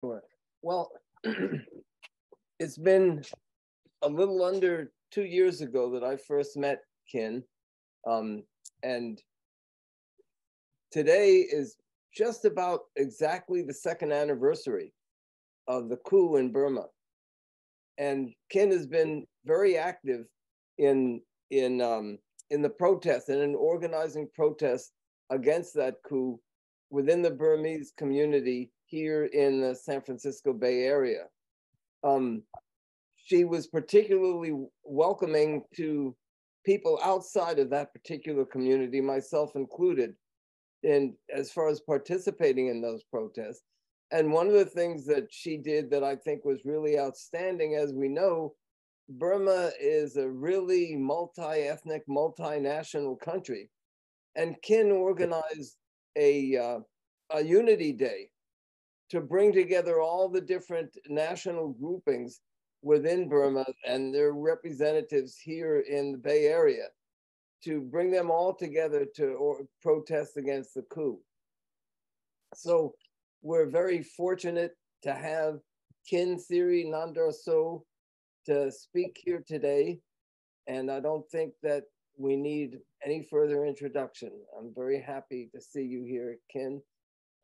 Sure. Well, it's been a little under 2 years ago that I first met Khin. And today is just about exactly the second anniversary of the coup in Burma. And Khin has been very active in the protests and in organizing protests against that coup within the Burmese community here in the San Francisco Bay Area. She was particularly welcoming to people outside of that particular community, myself included, and as far as participating in those protests. And one of the things that she did that I think was really outstanding, as we know, Burma is a really multi-ethnic, multinational country. And Khin organized a unity day to bring together all the different national groupings within Burma and their representatives here in the Bay Area, to bring them all together to protest against the coup. So we're very fortunate to have Khin Thiri Nandar Soe to speak here today. And I don't think that we need any further introduction. I'm very happy to see you here, Khin.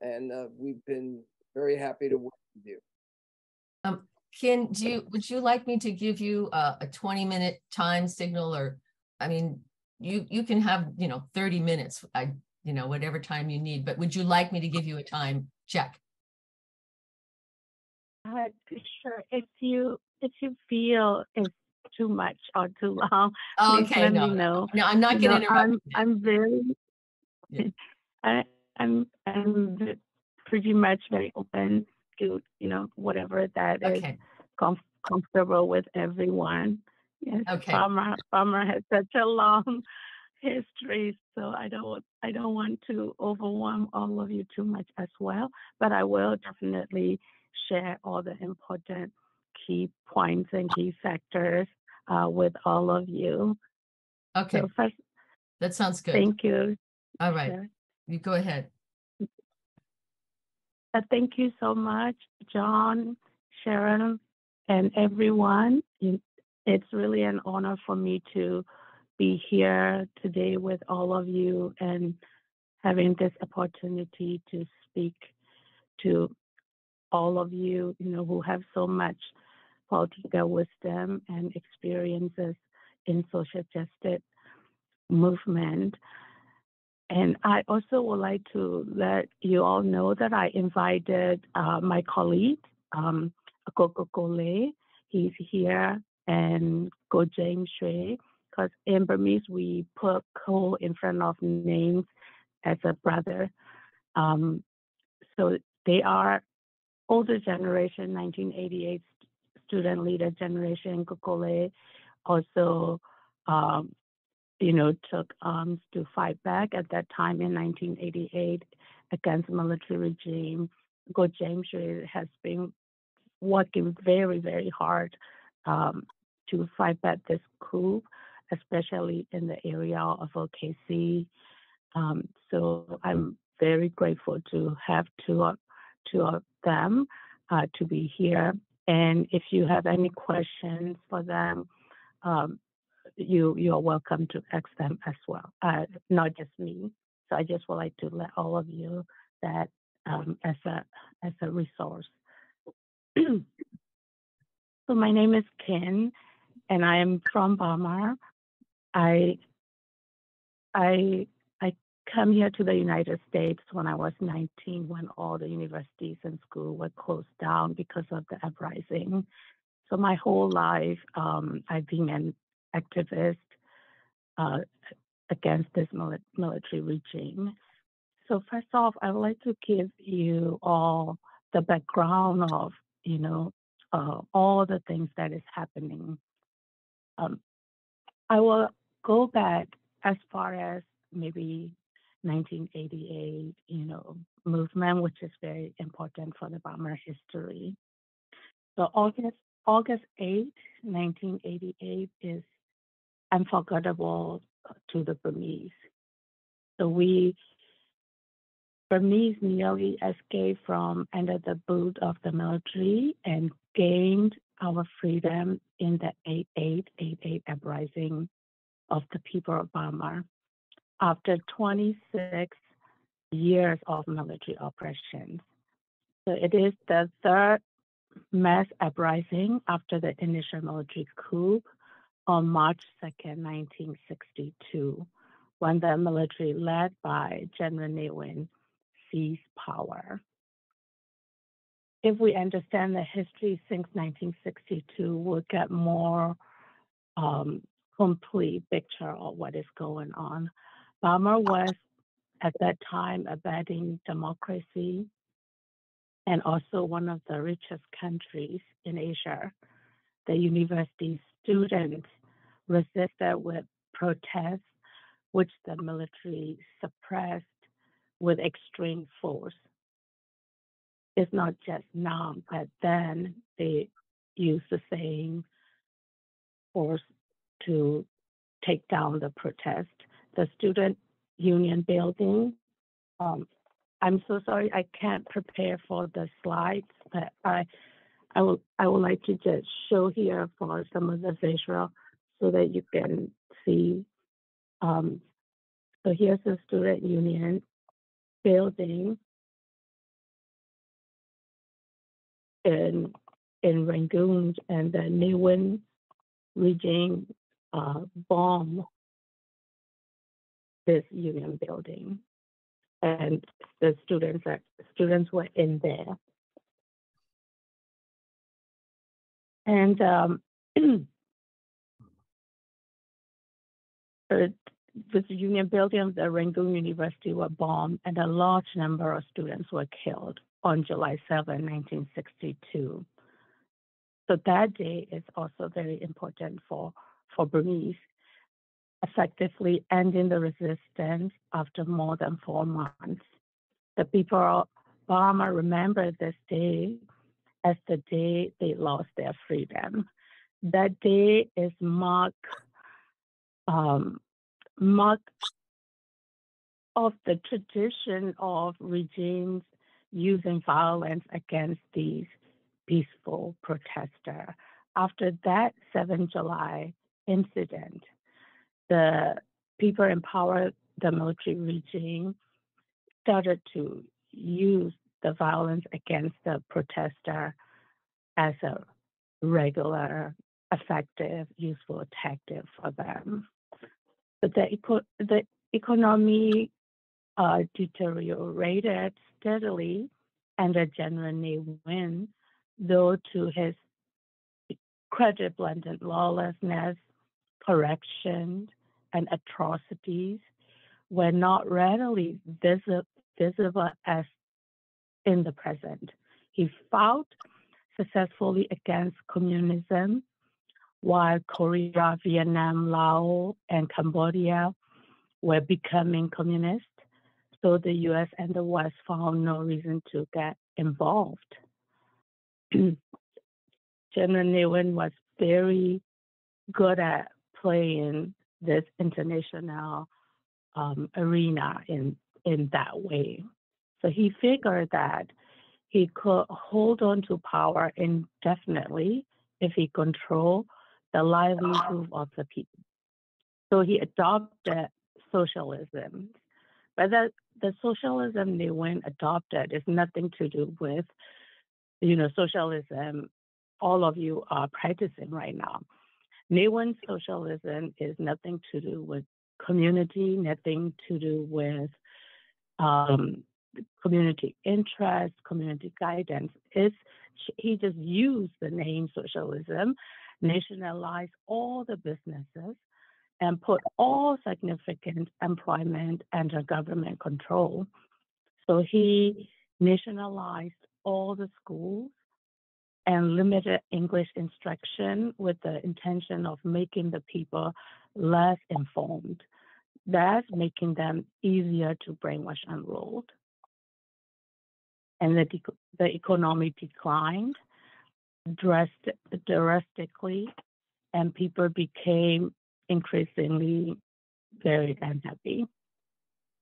And we've been very happy to work with you. Khin, would you like me to give you a 20-minute time signal, or, I mean, you can have 30 minutes, whatever time you need, but would you like me to give you a time check? Sure. If you feel it's too much or too long, okay, please let me know. No, I'm not going to interrupt. I'm very, yeah. I'm pretty much very open to whatever that is comfortable with everyone. Yes, okay. Burma has such a long history, so I don't want to overwhelm all of you too much as well. But I will definitely share all the important key points and key factors with all of you. Okay. So first, that sounds good. Thank you. All right. Sure. You go ahead. Thank you so much, John, Sharon, and everyone. It's really an honor for me to be here today with all of you and having this opportunity to speak to all of you, who have so much political wisdom and experiences in social justice movement. And I also would like to let you all know that I invited my colleague, Kokokole. He's here, and Go James Shui, because in Burmese we put Ko in front of names as a brother. So they are older generation, 1988 student leader generation. Kokole also took arms to fight back at that time in 1988 against the military regime. Go James has been working very, very hard to fight back this coup, especially in the area of OKC. So I'm very grateful to have two of them to be here. And if you have any questions for them, you are welcome to ask them as well, not just me. So I just would like to let all of you that as a resource. So my name is Khin, and I am from Burma. I come here to the United States when I was 19, when all the universities and schools were closed down because of the uprising. So my whole life, I've been an activist against this military regime. So first off, I would like to give you all the background of, all the things that is happening. I will go back as far as maybe 1988, movement, which is very important for the Burma history. So August 8, 1988 is unforgettable to the Burmese. So we Burmese nearly escaped from under the boot of the military and gained our freedom in the 8888 uprising of the people of Burma after 26 years of military oppressions. So it is the third mass uprising after the initial military coup on March 2nd, 1962, when the military led by General Ne Win seized power. If we understand the history since 1962, we'll get more complete picture of what is going on. Burma was at that time a budding democracy and also one of the richest countries in Asia. The university students resisted with protests, which the military suppressed with extreme force. It's not just now, but then they used the same force to take down the protest. The student union building, I'm so sorry I can't prepare for the slides, but I would like to just show here for some of the visual so that you can see. So here's the student union building in Rangoon, and the Ne Win regime bombed this union building, and the students were in there. And this union building of the Rangoon University were bombed, and a large number of students were killed on July 7, 1962. So that day is also very important for Burmese, effectively ending the resistance after more than 4 months. The people of Burma remember this day as the day they lost their freedom. That day is mark of the tradition of regimes using violence against these peaceful protesters. After that 7 July incident, the people in power, the military regime, started to use the violence against the protester as a regular, effective, useful tactic for them. But the economy deteriorated steadily under General Ne Win, though to his credit blended lawlessness, corruption, and atrocities were not readily visible as in the present. He fought successfully against communism, while Korea, Vietnam, Laos, and Cambodia were becoming communist. So the US and the West found no reason to get involved. General Ne Win was very good at playing this international arena in that way. So he figured that he could hold on to power indefinitely if he controlled the livelihood of the people. So he adopted socialism. But the socialism Ne Win adopted is nothing to do with, socialism all of you are practicing right now. Ne Win's socialism is nothing to do with community, nothing to do with community interest, community guidance. He just used the name socialism, nationalized all the businesses, and put all significant employment under government control. So he nationalized all the schools and limited English instruction with the intention of making the people less informed. That's making them easier to brainwash and rule. And the economy declined drastically, and people became increasingly very unhappy.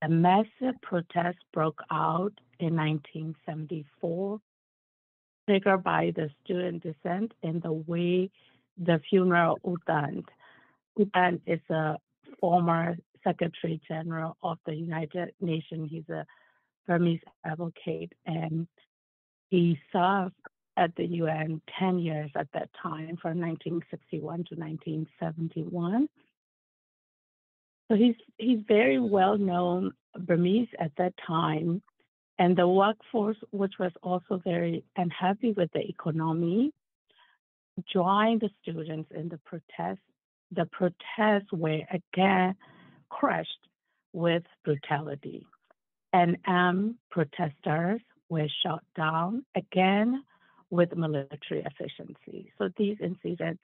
A massive protest broke out in 1974, triggered by the student dissent in the way the funeral U Thant. U Thant is a former Secretary General of the United Nations. He's a Burmese advocate, and he served at the UN 10 years at that time, from 1961 to 1971. So he's very well known Burmese at that time, and the workforce, which was also very unhappy with the economy, joined the students in the protest. The protests were again crushed with brutality. NM protesters were shot down again with military efficiency. So these incidents,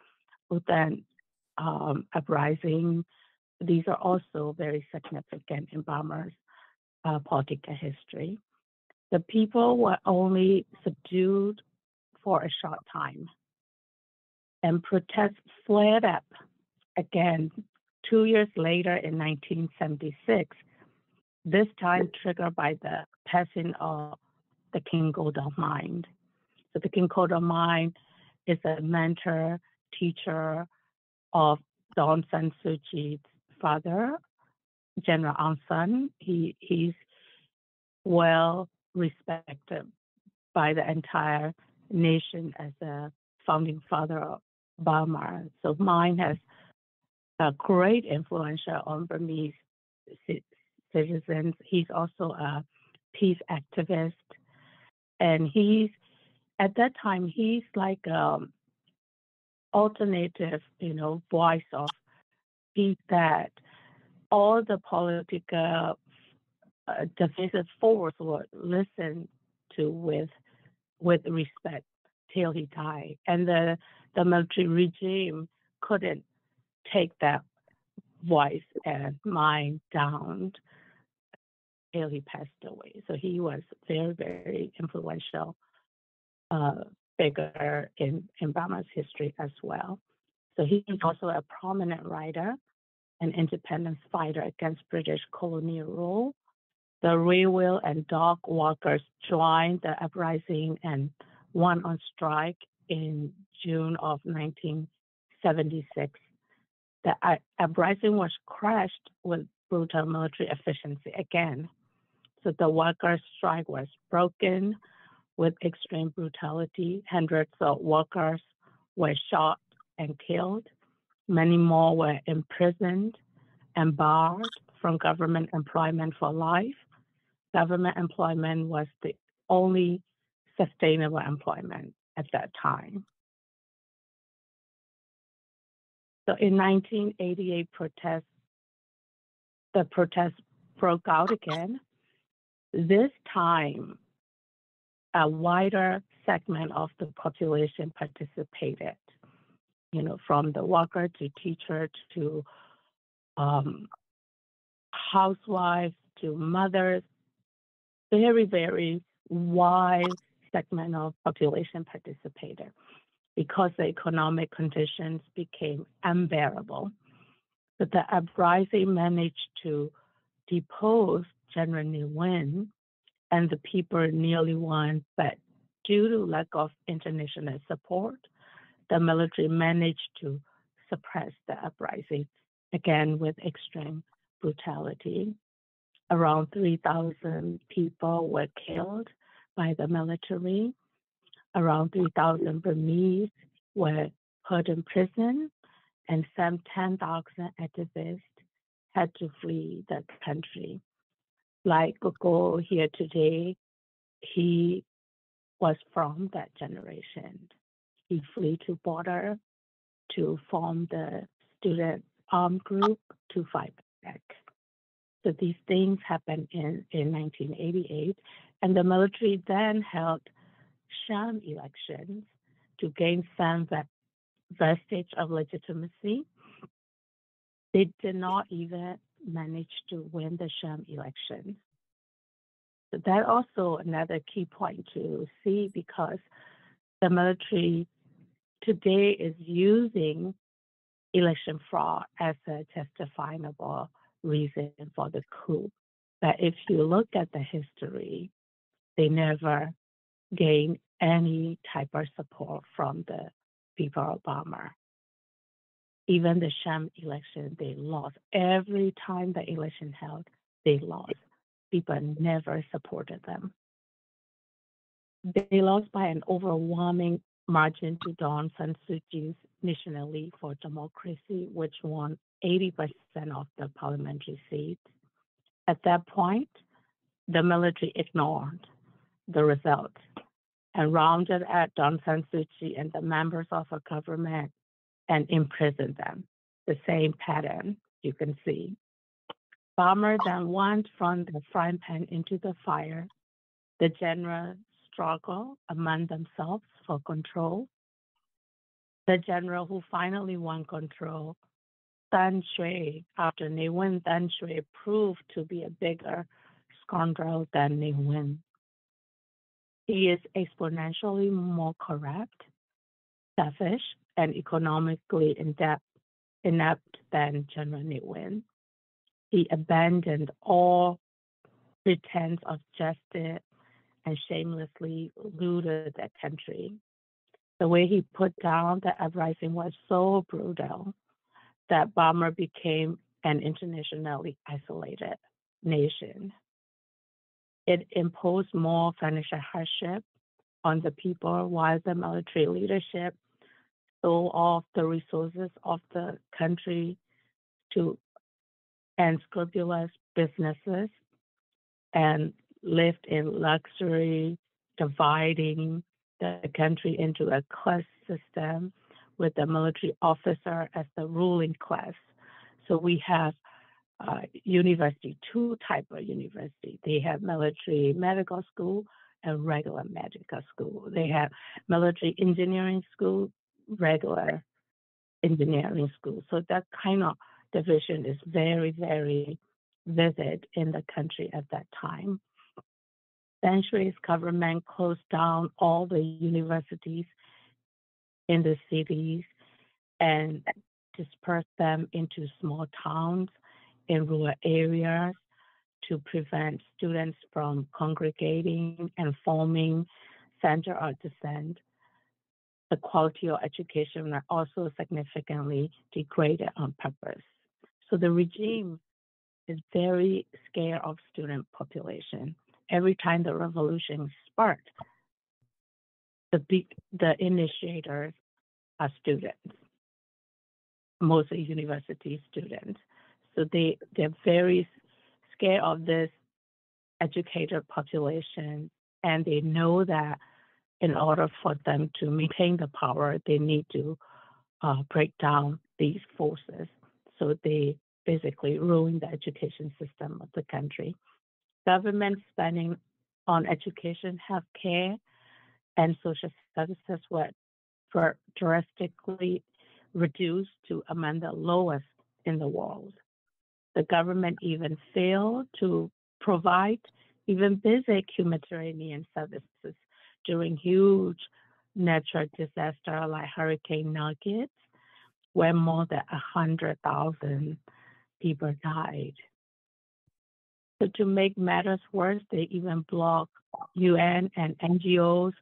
U Thant uprising, these are also very significant in Burma's political history. The people were only subdued for a short time, and protests flared up again 2 years later in 1976, this time triggered by the passing of the King Golden Mind. So the King Golden Mind is a mentor, teacher of Aung San Suu Kyi's father, General Aung San. He's well respected by the entire nation as a founding father of Burma. So mine has a great influence on Burmese citizens. He's also a peace activist, and at that time he's like alternative, voice of peace that all the political divisive force would listen to with respect till he died, and the military regime couldn't take that voice and mind down till he passed away. So he was very, very influential figure in Burma's history as well. So he was also a prominent writer and independence fighter against British colonial rule. The railway and dock workers joined the uprising and went on strike in June of 1976. The uprising was crushed with brutal military efficiency again. So the workers' strike was broken with extreme brutality. Hundreds of workers were shot and killed. Many more were imprisoned and barred from government employment for life. Government employment was the only sustainable employment at that time. So in 1988 the protests broke out again. This time, a wider segment of the population participated, from the worker to teacher to housewives to mothers. Very, very wide segment of population participated because the economic conditions became unbearable. But the uprising managed to depose General Ne Win, and the people nearly won, but due to lack of international support, the military managed to suppress the uprising, again with extreme brutality. Around 3,000 people were killed by the military. Around 3,000 Burmese were put in prison, and some 10,000 activists had to flee the country. Like Gogo here today, he was from that generation. He flee to border to form the student armed group to fight back. So these things happened in 1988, and the military then held sham elections to gain some vestige of legitimacy. They did not even manage to win the sham elections. So that also another key point to see, because the military today is using election fraud as a justifiable reason for the coup. But if you look at the history, they never gained any type of support from the people of Burma. Even the sham election, they lost. Every time the election held, they lost. People never supported them. They lost by an overwhelming margin to Aung San Suu Kyi's National League for Democracy, which won 80% of the parliamentary seats. At that point, the military ignored the result and rounded up Aung San Suu Kyi and the members of her government and imprisoned them. The same pattern you can see. Burma then went from the frying pan into the fire. The general struggle among themselves for control. The general who finally won control, Than Shwe, after Ne Win, Than Shwe proved to be a bigger scoundrel than Ne Win. He is exponentially more corrupt, selfish, and economically inept than General Ne Win. He abandoned all pretense of justice and shamelessly looted the country. The way he put down the uprising was so brutal that Burma became an internationally isolated nation. It imposed more financial hardship on the people while the military leadership stole off the resources of the country to unscrupulous businesses and lived in luxury, dividing the country into a class system with the military officer as the ruling class. So we have university, two types of university. They have military medical school and regular medical school. They have military engineering school, regular engineering school. So that kind of division is very, very vivid in the country at that time. Than Shwe's government closed down all the universities in the cities and dispersed them into small towns in rural areas to prevent students from congregating and forming center of dissent. The quality of education are also significantly degraded on purpose. So the regime is very scared of student population. Every time the revolution sparked, the initiators are students, mostly university students. So they're very scared of this educated population, and they know that in order for them to maintain the power, they need to break down these forces. So they basically ruin the education system of the country. Government spending on education, healthcare, and social services were drastically reduced to among the lowest in the world. The government even failed to provide even basic humanitarian services during huge natural disaster like Hurricane Nuggets, where more than 100,000 people died. So to make matters worse, they even blocked UN and NGOs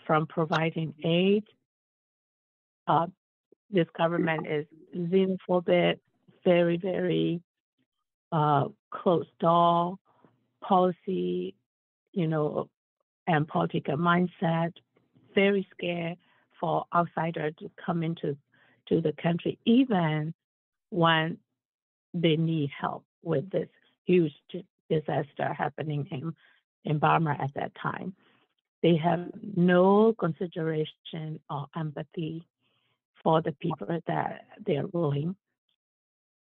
from providing aid. This government is xenophobic, very, very closed door policy, and political mindset, very scared for outsiders to come into the country, even when they need help with this huge disaster happening in Burma at that time. They have no consideration or empathy for the people that they are ruling.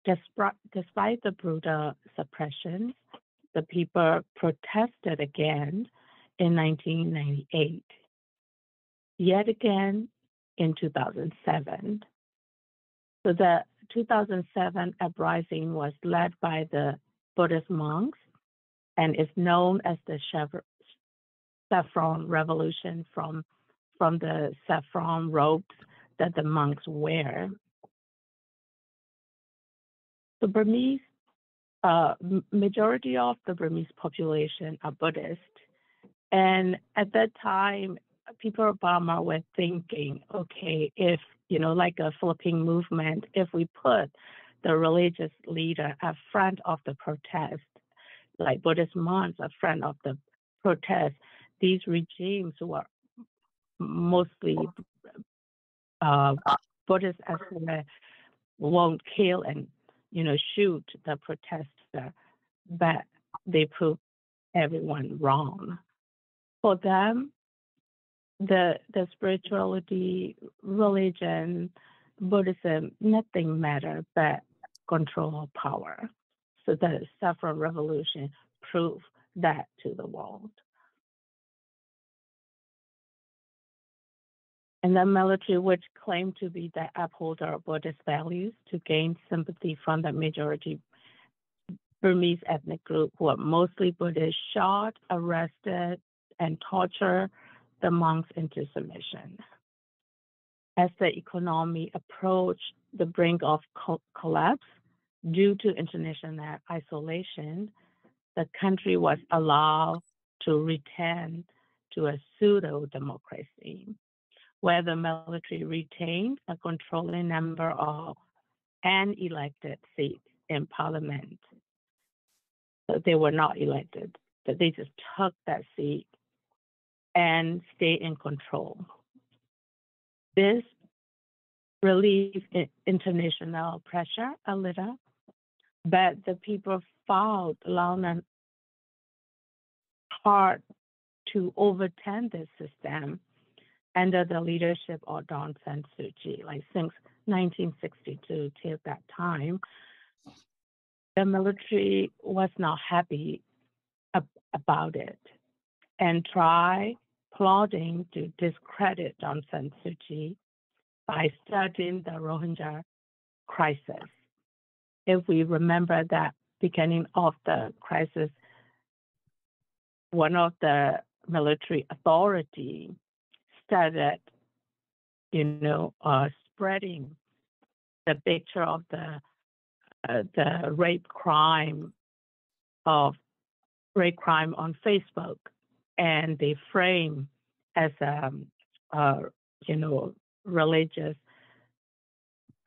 Despite the brutal suppression, the people protested again in 1998, yet again in 2007. So the 2007 uprising was led by the Buddhist monks and is known as the saffron revolution from the saffron robes that the monks wear. The Burmese majority of the Burmese population are Buddhist. And at that time, people of Burma were thinking, okay, if, like a Philippine movement, if we put the religious leader at front of the protest, like Buddhist monks at front of the protest, these regimes were mostly Buddhist as well, won't kill and, shoot the protester, but they prove everyone wrong. For them, the spirituality, religion, Buddhism, nothing matter but control of power. So the saffron revolution proved that to the world. And the military, which claimed to be the upholder of Buddhist values, to gain sympathy from the majority Burmese ethnic group, who are mostly Buddhist, shot, arrested, and tortured the monks into submission. As the economy approached the brink of collapse due to international isolation, the country was allowed to return to a pseudo-democracy, where the military retained a controlling number of unelected seats in parliament. So they were not elected, but they just took that seat and stay in control. This relieved international pressure a little, but the people fought long and hard to overturn this system under the leadership of Aung San Suu Kyi, like since 1962 till that time. The military was not happy about it and tried plotting to discredit Aung San Suu Kyi by starting the Rohingya crisis. If we remember that beginning of the crisis, one of the military authority started, spreading the picture of the rape crime on Facebook, and they frame as a religious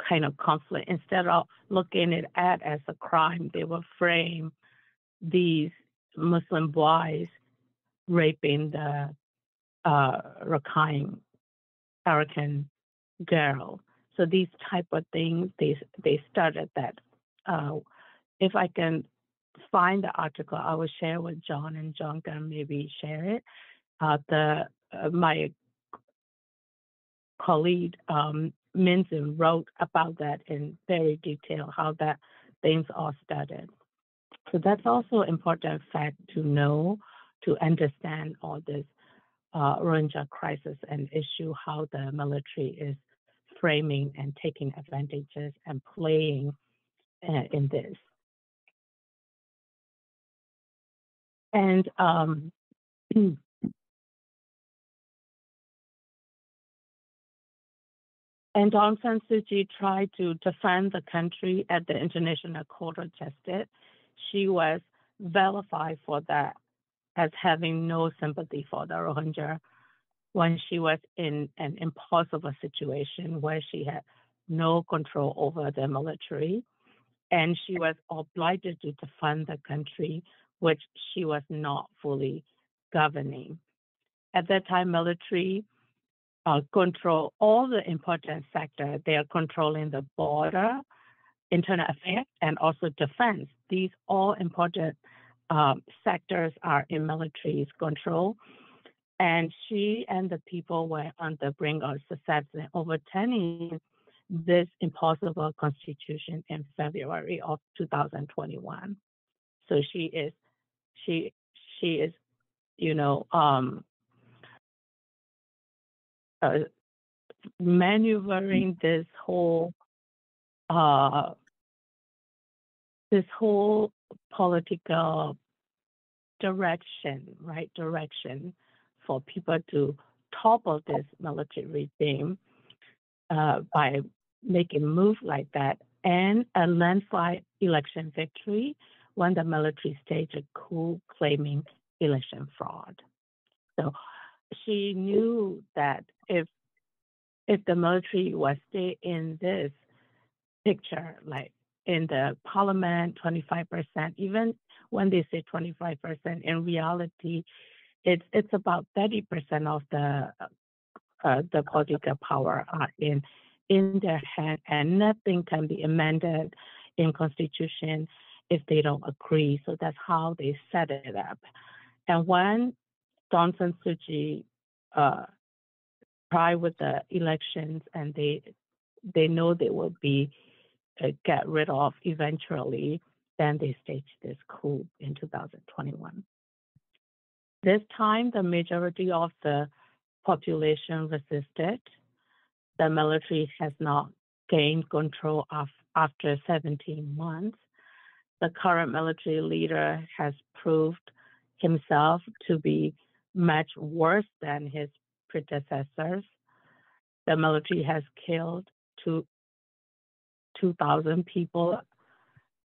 kind of conflict. Instead of looking at it as a crime, they will frame these Muslim boys raping the Rakhine Arakan girl. So these type of things, they started that. If I can find the article, I will share with John, and John can maybe share it. My colleague Minzin wrote about that in very detail, how that things all started. So that's also important fact to know, to understand all this Rohingya crisis and issue, how the military is framing and taking advantages and playing in this. And and Aung San Suu Kyi tried to defend the country at the International Court of Justice. She was vilified for that as having no sympathy for the Rohingya when she was in an impossible situation where she had no control over the military, and she was obliged to defend the country, which she was not fully governing. At that time, military control all the important sectors. They are controlling the border, internal affairs, and also defense. These all important sectors are in military's control. And she and the people were on the brink of success in overturning this impossible constitution in February of 2021. So she is, maneuvering this whole political direction for people to topple this military regime by making moves like that, and a landslide election victory when the military staged a coup claiming election fraud. So she knew that if the military was still in this picture, like in the parliament, 25%, even when they say 25%, in reality, it's about 30% of the political power are in their hand, and nothing can be amended in constitution if they don't agree. So that's how they set it up. And when Aung San Suu Kyi try with the elections, and they know they will be get rid of eventually, then they staged this coup in 2021. This time, the majority of the population resisted. The military has not gained control after 17 months. The current military leader has proved himself to be much worse than his predecessors. The military has killed 2,000 people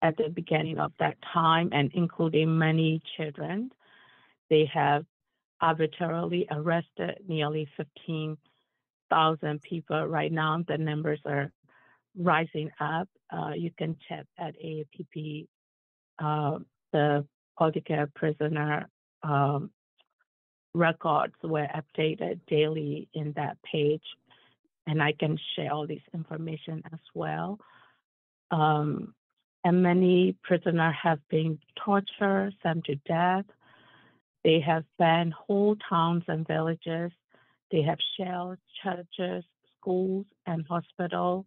at the beginning of that time, and including many children. They have arbitrarily arrested nearly 15,000 people. Right now, the numbers are rising up. You can check at AAPP, the political prisoner records were updated daily in that page, and I can share all this information as well. And many prisoners have been tortured, some to death. They have banned whole towns and villages. They have shelled churches, schools, and hospitals.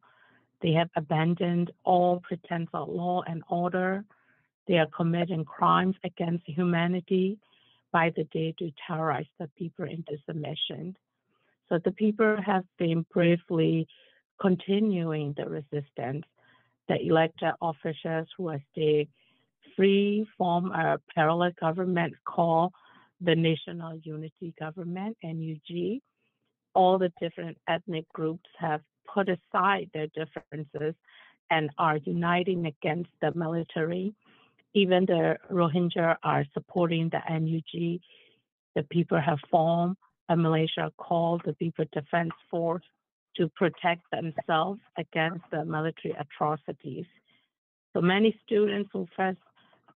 They have abandoned all pretense of law and order. They are committing crimes against humanity by the day to terrorize the people into submission. So the people have been bravely continuing the resistance. The elected officials who are still free form a parallel government called the National Unity Government, NUG. All the different ethnic groups have put aside their differences and are uniting against the military. Even the Rohingya are supporting the NUG. The people have formed a militia called the People Defense Force to protect themselves against the military atrocities. So many students who first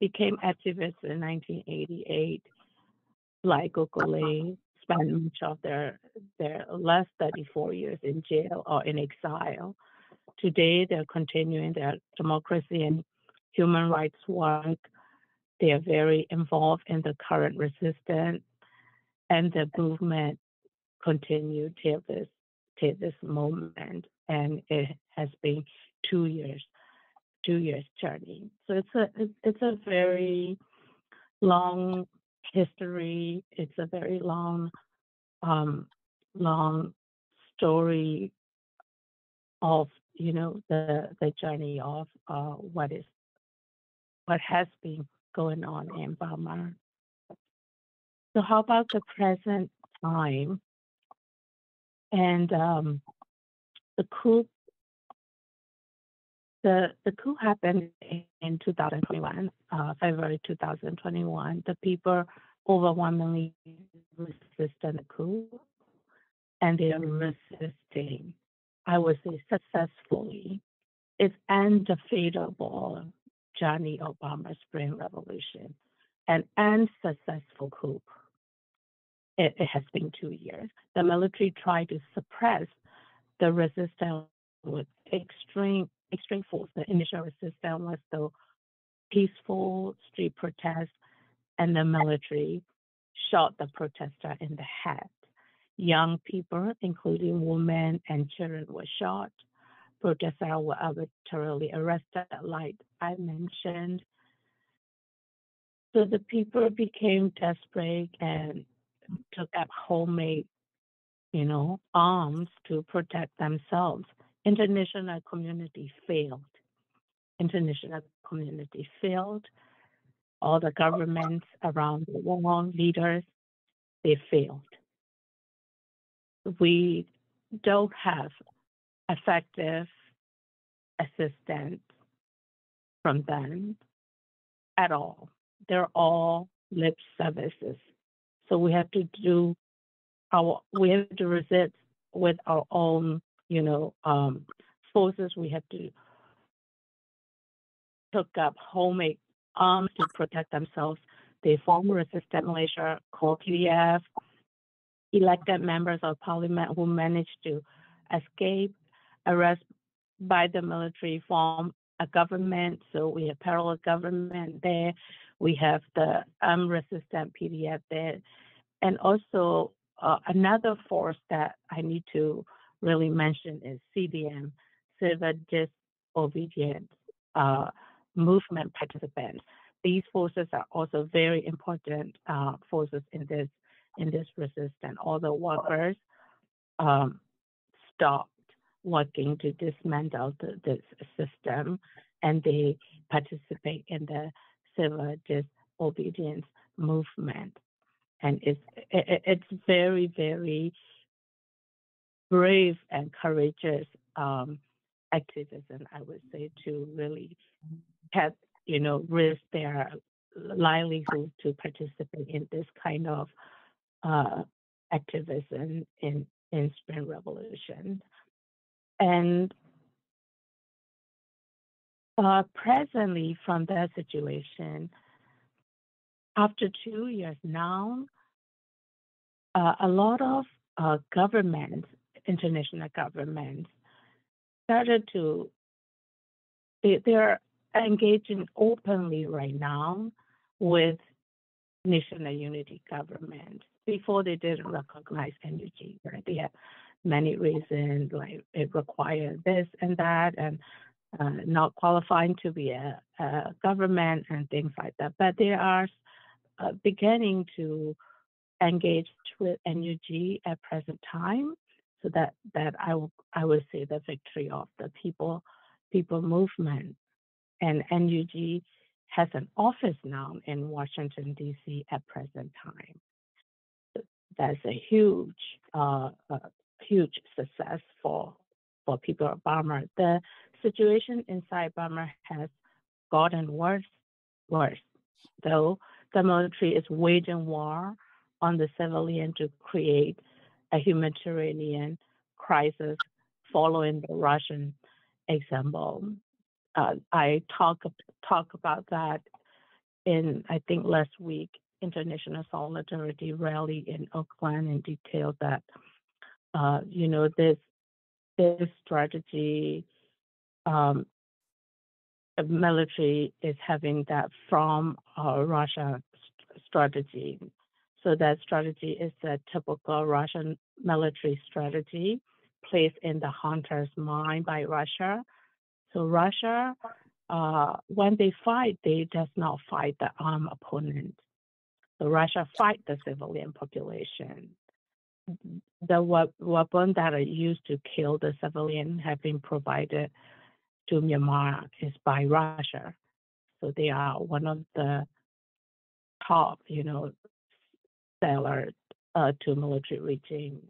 became activists in 1988, like Gokule, spent much of their last 34 years in jail or in exile. Today, they're continuing their democracy and human rights work. They are very involved in the current resistance, and the movement continued till this moment, and it has been 2 years journey. So it's a very long history. It's a very long story of the journey of what has been going on in Burma. So how about the present time? And the coup happened in 2021, February 2021. The people overwhelmingly resisted the coup, and they are resisting, I would say, successfully. It's undefeatable journey of Burma Spring Revolution, an unsuccessful coup. It has been 2 years. The military tried to suppress the resistance with extreme force. The initial resistance was the peaceful street protest, and the military shot the protester in the head. Young people, including women and children, were shot. Protesters were arbitrarily arrested, like I mentioned. So the people became desperate and took up homemade, arms to protect themselves. International community failed. All the governments around the world, leaders, they failed. We don't have effective assistance from them. at all. They're all lip services. So we have to resist with our own, forces. We have to took up homemade arms to protect themselves. They formed resistant militia called PDF, elected members of parliament who managed to escape arrest by the military, form a government. So we have parallel government there. We have the resistant PDF there. And also another force that I need to really mention is CDM, Civil Disobedience Movement participants. These forces are also very important forces in this resistance. All the workers stopped working to dismantle this system, and they participate in the civil disobedience movement. And it's very, very brave and courageous activism, I would say, to really have, risk their livelihood to participate in this kind of activism in Spring Revolution. And presently, from that situation, after 2 years now, a lot of governments, international governments, started to, they're engaging openly right now with national unity government. Before they didn't recognize NUG, right? They had many reasons, like it required this and that, and not qualifying to be a government and things like that. But they are beginning to engage with NUG at present time, so that I would say the victory of the people movement. And NUG has an office now in Washington, D.C. at present time. That's a huge success for people of Burma. The situation inside Burma has gotten worse, though the military is waging war on the civilian to create a humanitarian crisis following the Russian example. I talk about that in, I think, last week, International Solidarity Rally in Oakland, in detail that, this strategy, the military is having that from Russia strategy. So that strategy is a typical Russian military strategy placed in the hunter's mind by Russia. So Russia, when they fight, they does not fight the armed opponent. So Russia fight the civilian population. The weapons that are used to kill the civilian have been provided to Myanmar is by Russia. So they are one of the top, sellers to military regime,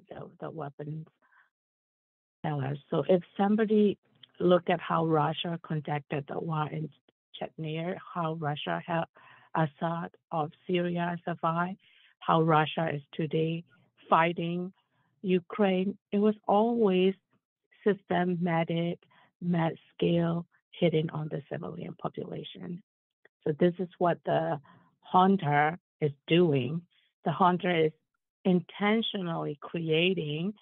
the weapons sellers. So if somebody look at how Russia conducted the war in Chechnya, how Russia helped Assad of Syria survive, how Russia is today fighting Ukraine, it was always systematic, mass scale hitting on the civilian population. So this is what the hunter is doing. The hunter is intentionally creating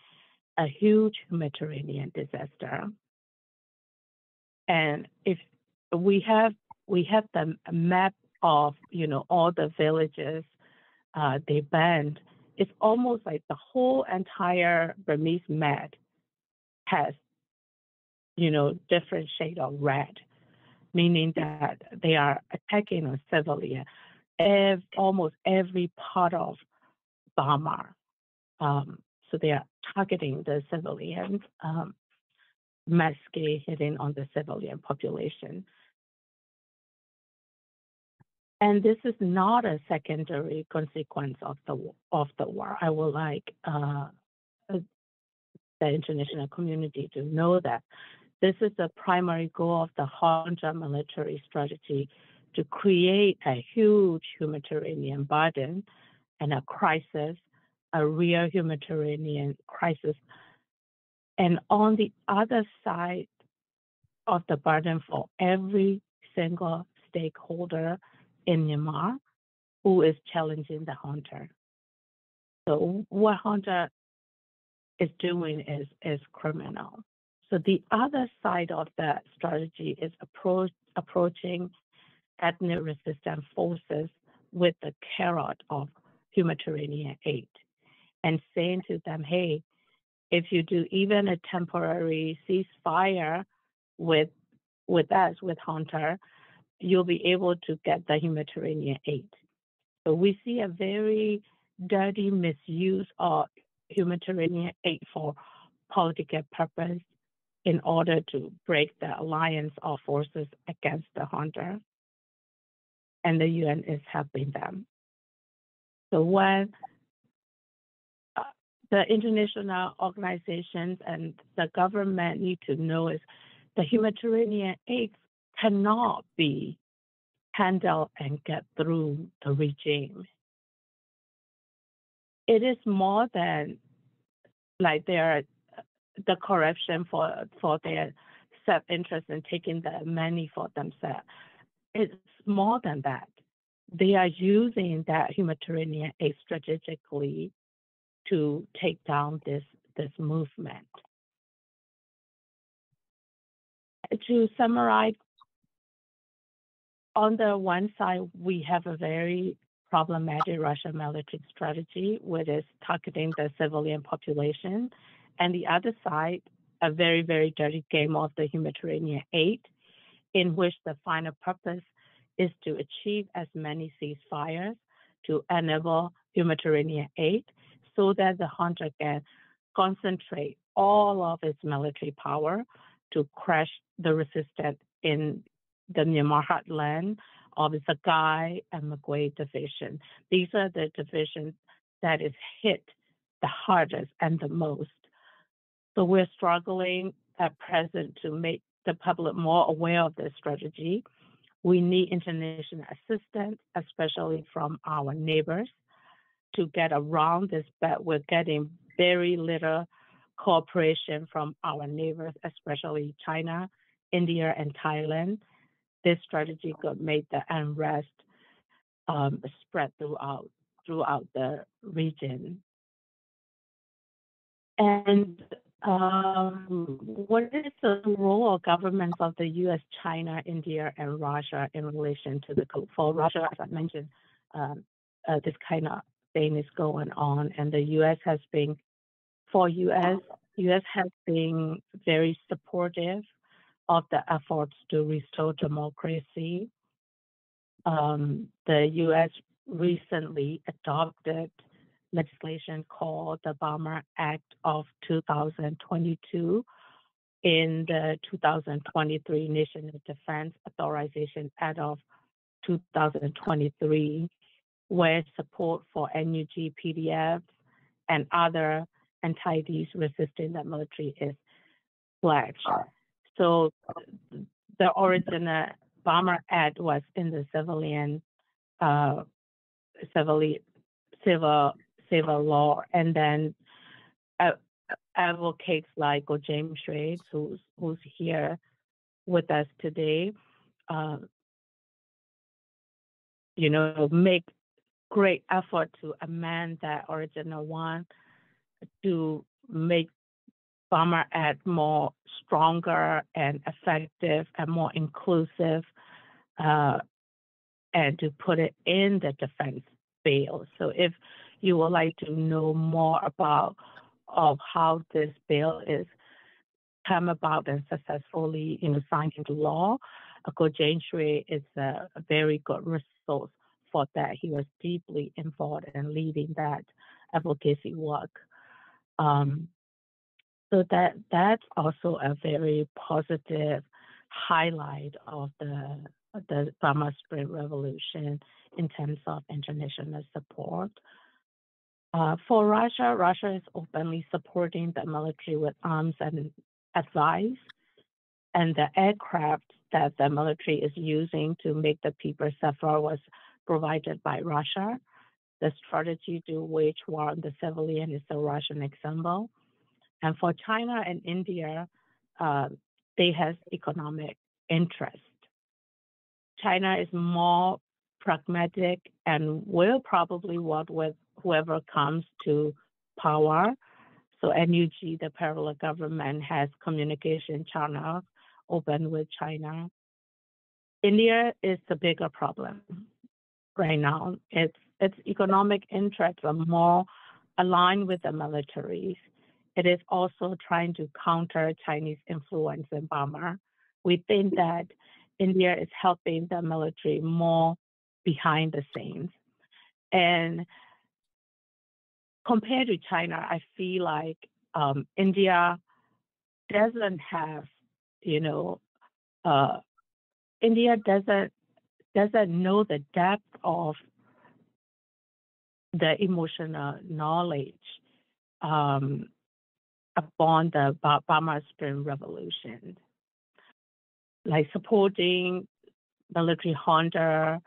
a huge humanitarian disaster. And if we have the map of all the villages they banned, it's almost like the whole entire Burmese map has different shade of red, meaning that they are attacking a civilian, almost every part of Burma. So they are targeting the civilians, mass scale hitting on the civilian population. And this is not a secondary consequence of the war. I would like the international community to know that this is the primary goal of the junta military strategy to create a huge humanitarian burden and a crisis, a real humanitarian crisis. And on the other side of the burden for every single stakeholder in Myanmar who is challenging the junta. So what junta is doing is criminal. So the other side of that strategy is approaching ethnic resistance forces with the carrot of humanitarian aid and saying to them, hey, if you do even a temporary ceasefire with us, with junta, you'll be able to get the humanitarian aid. So we see a very dirty misuse of humanitarian aid for political purpose in order to break the alliance of forces against the junta. And the UN is helping them. So when the international organizations and the government need to know is the humanitarian aid cannot be handled and get through the regime. It is more than like the corruption for their self-interest in taking the money for themselves. It's more than that. They are using that humanitarian aid strategically to take down this movement. To summarize, on the one side, we have a very problematic Russian military strategy, which is targeting the civilian population. And the other side, a very, very dirty game of the humanitarian aid, in which the final purpose is to achieve as many ceasefires to enable humanitarian aid so that the junta can concentrate all of its military power to crush the resistance in the Myanmar heartland of the Sagai and Magway division. These are the divisions that is hit the hardest and the most. So we're struggling at present to make the public more aware of this strategy. We need international assistance, especially from our neighbors, to get around this, but we're getting very little cooperation from our neighbors, especially China, India, and Thailand. This strategy could make the unrest spread throughout the region. And what is the role of governments of the U.S., China, India, and Russia in relation to the coup? For Russia, as I mentioned, this kind of thing is going on, and the U.S. has been, U.S. has been very supportive of the efforts to restore democracy. The U.S. recently adopted legislation called the Burma Act of 2022 in the 2023 National Defense Authorization Act of 2023, where support for NUG, PDFs, and other entities resisting the military is pledged. So the original Burma Act was in the civil law, and then advocates like James Reid, who's here with us today, make great effort to amend that original one to make Burma Act more stronger and effective and more inclusive, and to put it in the defense bill. So if you would like to know more about how this bill is come about and successfully signed into law, James Reid is a very good resource for that. He was deeply involved in leading that advocacy work. So that's also a very positive highlight of the Burma Spring Revolution in terms of international support. For Russia, Russia is openly supporting the military with arms and advice, and the aircraft that the military is using to make the people suffer was provided by Russia. The strategy to wage war on the civilian is a Russian example. And for China and India, they have economic interest. China is more pragmatic and will probably work with whoever comes to power. So NUG, the parallel government, has communication channels open with China. India is the bigger problem right now. Its economic interests are more aligned with the militaries. It is also trying to counter Chinese influence in Burma. We think that India is helping the military more behind the scenes. And compared to China, I feel like India doesn't have, India doesn't know the depth of the emotional knowledge upon the Burma Spring Revolution, like supporting military junta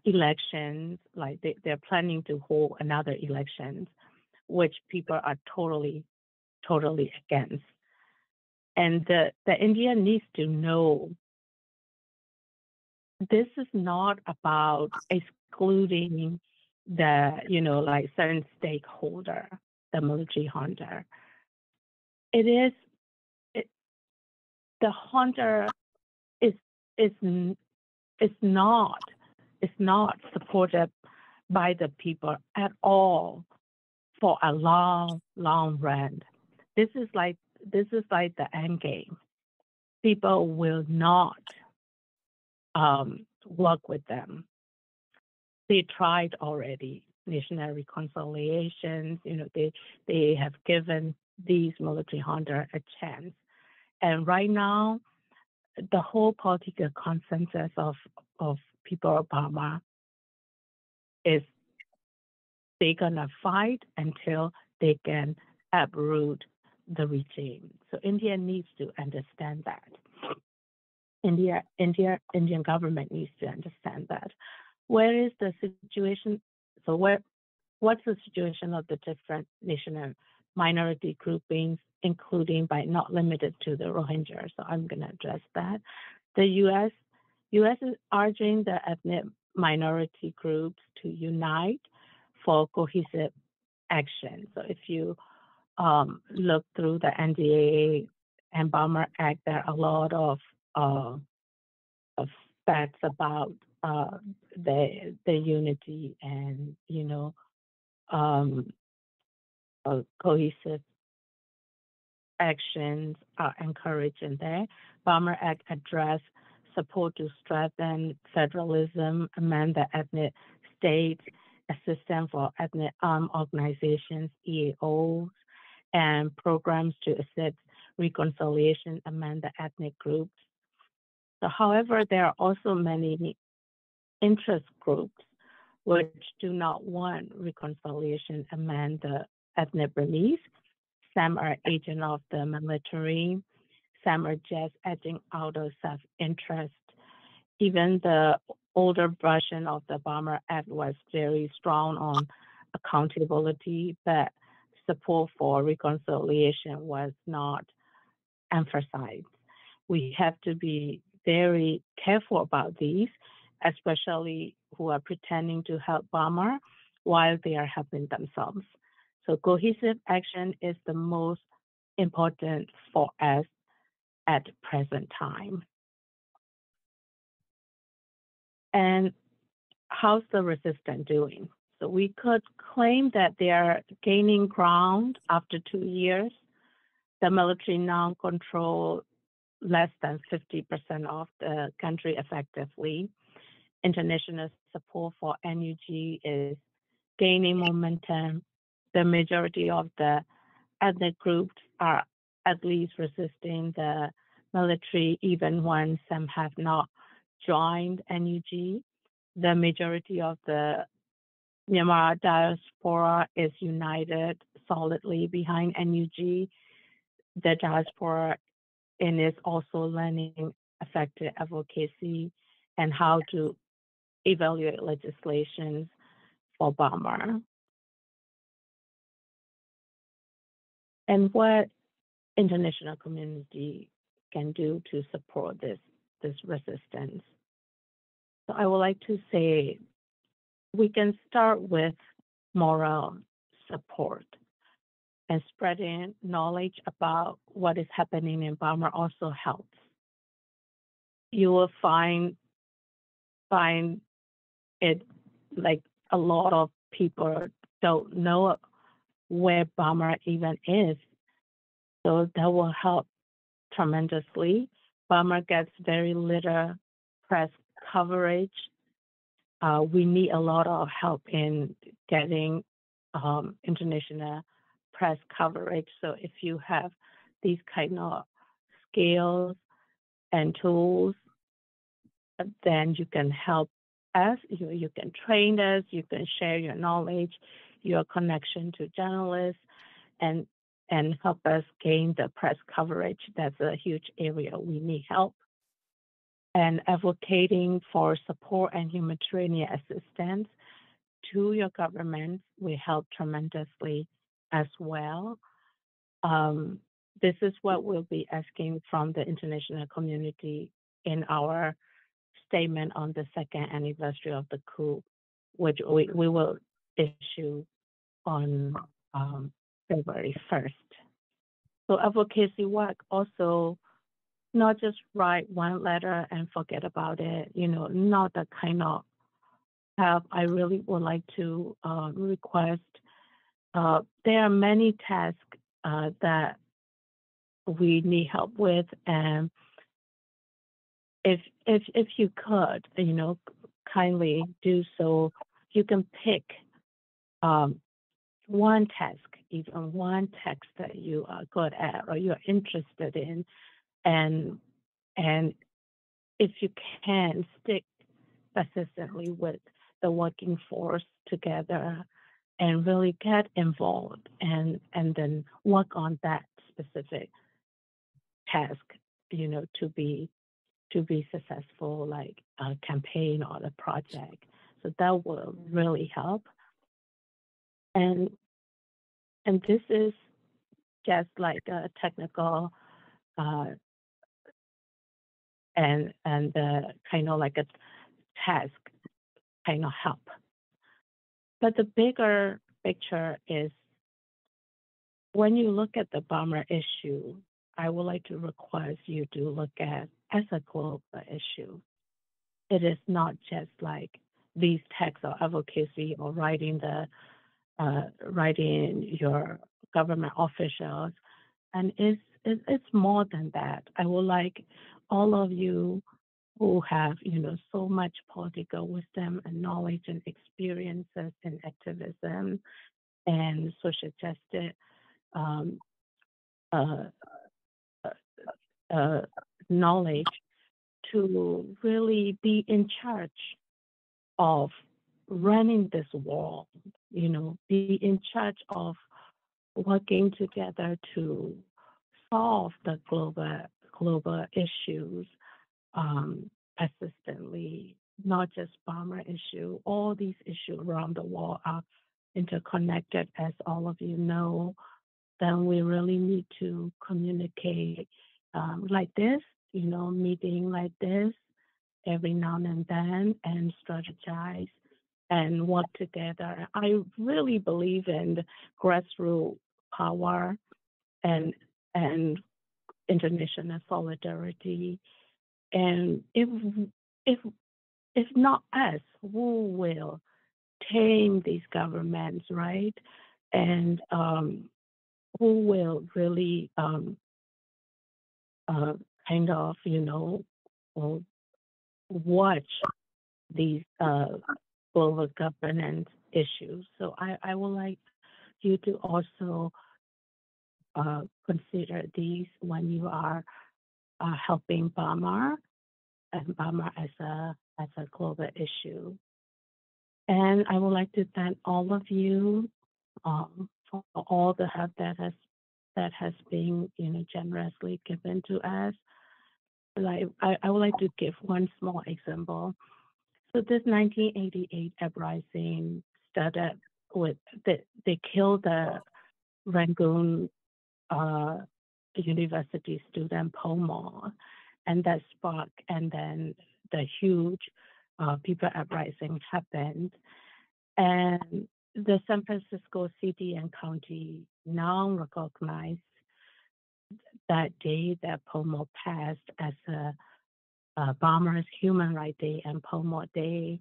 elections, like they're planning to hold another election, which people are totally against. And the India needs to know this is not about excluding the, like certain stakeholder, the military junta. The junta is not supported by the people at all for a long run. This is like the end game. People will not work with them. They tried already national reconciliations. They have given these military junta a chance, and right now, the whole political consensus of people of Burma is they're gonna fight until they can uproot the regime. So India needs to understand that. Indian government needs to understand that. Where is the situation? So what's the situation of the different national minority groupings, including but not limited to the Rohingya? So I'm going to address that. The U.S. is urging the ethnic minority groups to unite for cohesive action. So if you look through the NDAA and Burma Act, there are a lot of facts about the unity and cohesive actions are encouraged in there. Burma Act address support to strengthen federalism, amend the ethnic states, assistance for ethnic armed organizations, EAOs, and programs to assist reconciliation among the ethnic groups. So, however, there are also many interest groups which do not want reconciliation among the ethnic Burmese. Some are agents of the military. Some are just acting out of self-interest. Even the older version of the Burma Act was very strong on accountability, but support for reconciliation was not emphasized. We have to be very careful about these, especially who are pretending to help Burma while they are helping themselves. So cohesive action is the most important for us at present time. And how's the resistance doing? So we could claim that they are gaining ground after 2 years. The military now control less than 50% of the country effectively. International support for NUG is gaining momentum. The majority of the ethnic groups are at least resisting the military, even when some have not joined NUG. The majority of the Myanmar diaspora is united solidly behind NUG. The diaspora is also learning effective advocacy and how to evaluate legislation for Burma. And what international community can do to support this resistance. So I would like to say we can start with moral support, and spreading knowledge about what is happening in Burma also helps. You will find it like a lot of people don't know where Burma even is. So that will help tremendously. Burma gets very little press coverage. We need a lot of help in getting international press coverage. So if you have these kind of skills and tools, then you can help us. You can train us. You can share your knowledge, your connection to journalists, and help us gain the press coverage. That's a huge area we need help. And advocating for support and humanitarian assistance to your government will help tremendously as well. This is what we'll be asking from the international community in our statement on the second anniversary of the coup, which we will issue on February 1st. So advocacy work also, not just write one letter and forget about it, not the kind of help. I really would like to request. There are many tasks that we need help with, and if you could, kindly do so. You can pick one task, even one text that you are good at or you're interested in, and if you can stick persistently with the working force together and really get involved and then work on that specific task, to be successful, like a campaign or a project. So that will really help. And this is just like a technical and kind of like a task kind of help. But the bigger picture is when you look at the Burma issue, I would like to request you to look at as a global issue. It is not just like these texts or advocacy or writing your government officials, and it's more than that. I would like all of you who have so much political wisdom and knowledge and experiences in activism and social justice knowledge to really be in charge of running this war, be in charge of working together to solve the global issues persistently, not just Burma issue. All these issues around the world are interconnected, as all of you know. Then we really need to communicate like this, meeting like this every now and then, and strategize and work together. I really believe in grassroots power and international solidarity. And if not us, who will tame these governments, right? And who will really kind of, watch these global governance issues. So I would like you to also consider these when you are helping Burma and Burma as a global issue. And I would like to thank all of you for all the help that has been generously given to us. I would like to give one small example. So this 1988 uprising started with, they killed the Rangoon University student Pomo, and that sparked, and then the huge people uprising happened. And the San Francisco city and county now recognize that day that Pomo passed as a Burma's Human Rights Day and Pomo Day.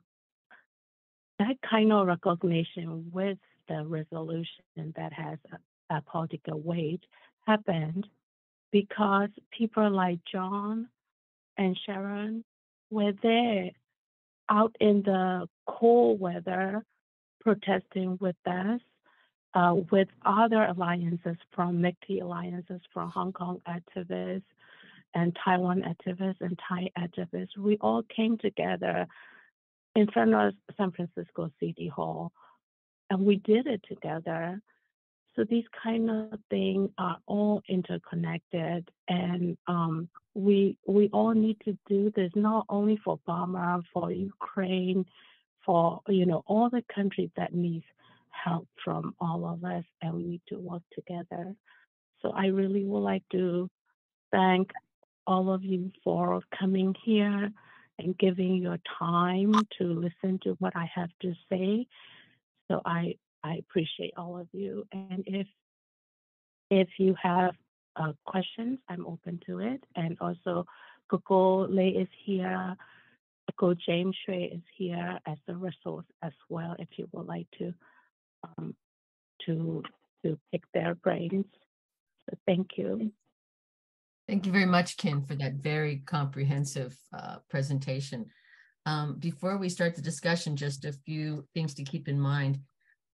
That kind of recognition with the resolution that has a political weight happened because people like John and Sharon were there out in the cold weather protesting with us, with other alliances from MICTI alliances, from Hong Kong activists and Taiwan activists and Thai activists. We all came together in front of San Francisco City Hall, and we did it together. So these kind of things are all interconnected, and we all need to do this not only for Burma, for Ukraine, for all the countries that need help from all of us, and we need to work together. So I really would like to thank all of you for coming here and giving your time to listen to what I have to say. So I appreciate all of you. And if you have questions, I'm open to it. And also, Coco Lei is here. Coco James Shui is here as a resource as well, if you would like to pick their brains. So thank you. Thank you very much, Khin, for that very comprehensive presentation. Before we start the discussion, just a few things to keep in mind.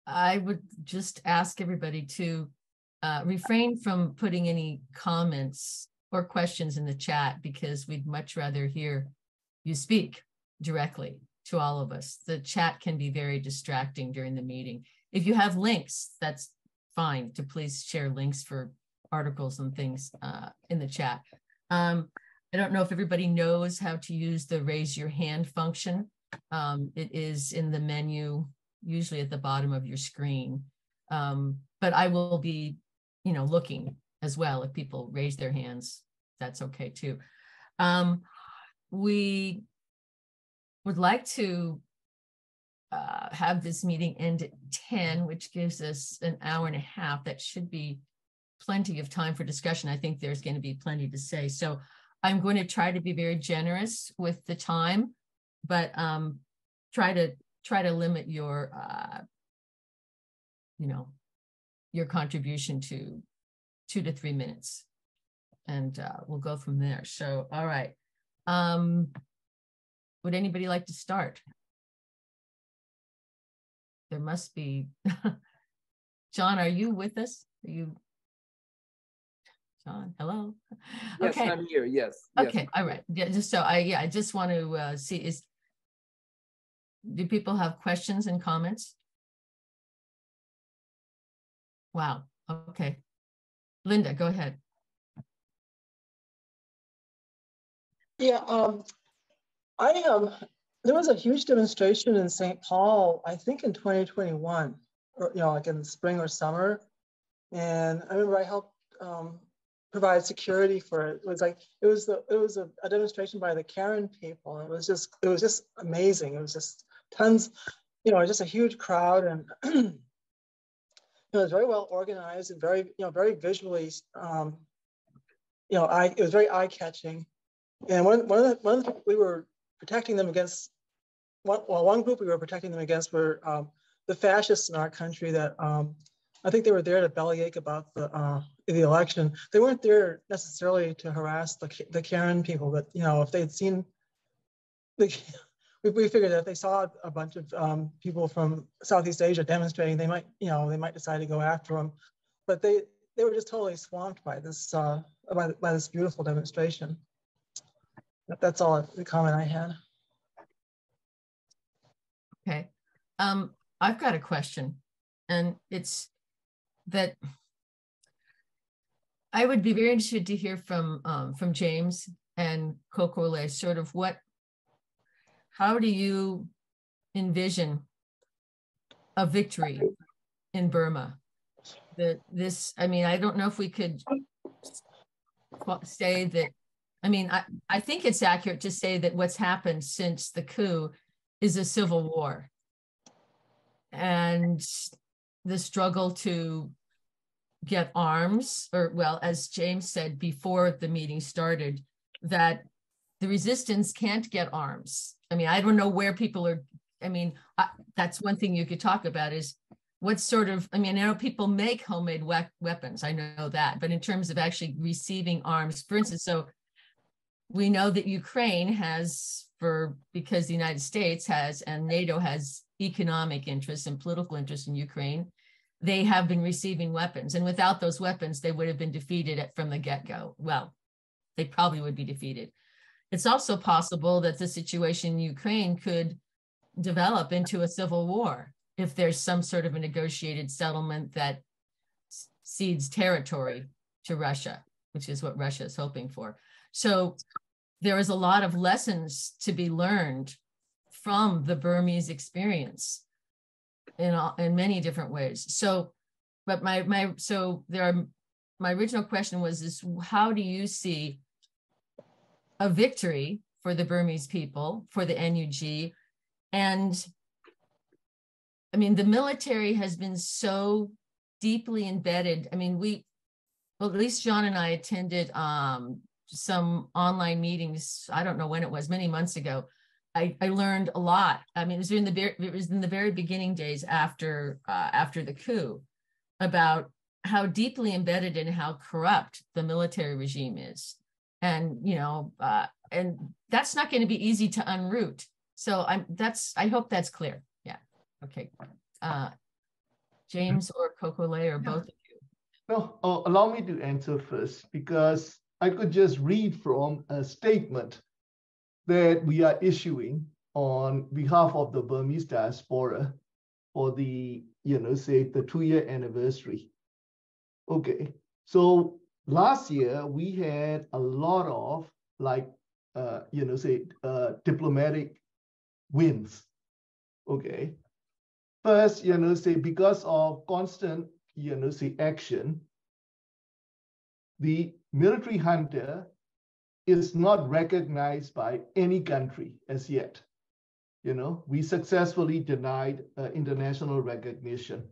I would just ask everybody to refrain from putting any comments or questions in the chat, because we'd much rather hear you speak directly to all of us. The chat can be very distracting during the meeting. If you have links, that's fine, to please share links for articles and things in the chat. I don't know if everybody knows how to use the raise your hand function. It is in the menu, usually at the bottom of your screen. But I will be, looking as well. If people raise their hands, that's okay too. We would like to have this meeting end at 10, which gives us an hour and a half. That should be plenty of time for discussion. I think there's going to be plenty to say. So I'm going to try to be very generous with the time, but try to limit your your contribution to 2 to 3 minutes, and we'll go from there. So, all right. Would anybody like to start? There must be. John, are you with us? Are you? John, hello. Yes, okay. I'm here. Yes. Okay. Yes. All right. Yeah. Just so I just want to see do people have questions and comments? Wow. Okay. Linda, go ahead. Yeah. There was a huge demonstration in St. Paul, I think in 2021, or like in the spring or summer, and I remember I helped provide security for it. It was a demonstration by the Karen people. It was just amazing. It was just tons, just a huge crowd, and it was very well organized and very visually, it was very eye-catching. And we were protecting them against. One group we were protecting them against were the fascists in our country that I think they were there to bellyache about the election. They weren't there necessarily to harass the Karen people, but if they'd seen, we figured that if they saw a bunch of people from Southeast Asia demonstrating, they might decide to go after them. But they were just totally swamped by this by this beautiful demonstration. That's all the comment I had. Okay. I've got a question, and it's that I would be very interested to hear from James and Kokole, sort of how do you envision a victory in Burma? I mean, I don't know if we could say that, I mean, I think it's accurate to say that what's happened since the coup is a civil war. And the struggle to get arms, or well, as James said before the meeting started, that the resistance can't get arms. I mean, I don't know where people are, I mean, that's one thing you could talk about is what sort of, I mean, I know people make homemade weapons, I know that, but in terms of actually receiving arms, for instance, so we know that Ukraine has, because the United States has, and NATO has economic interests and political interests in Ukraine, they have been receiving weapons. And without those weapons, they would have been defeated from the get-go. Well, they probably would be defeated. It's also possible that the situation in Ukraine could develop into a civil war if there's some sort of a negotiated settlement that cedes territory to Russia, which is what Russia is hoping for. So there is a lot of lessons to be learned from the Burmese experience in many different ways. So, but my original question was how do you see a victory for the Burmese people, for the NUG? And I mean, the military has been so deeply embedded. I mean, well, at least John and I attended some online meetings, I don't know when it was, many months ago. I learned a lot. I mean, it was in the very beginning days after the coup, about how deeply embedded and how corrupt the military regime is. And, you know, and that's not going to be easy to unroot. So I hope that's clear. Yeah. Okay. James or Kokole or both of you? No, allow me to answer first, because I could just read from a statement that we are issuing on behalf of the Burmese diaspora for the, say the 2-year anniversary. Okay, so last year we had a lot of diplomatic wins. Okay, first, because of constant, action, the military junta is not recognized by any country as yet. We successfully denied international recognition.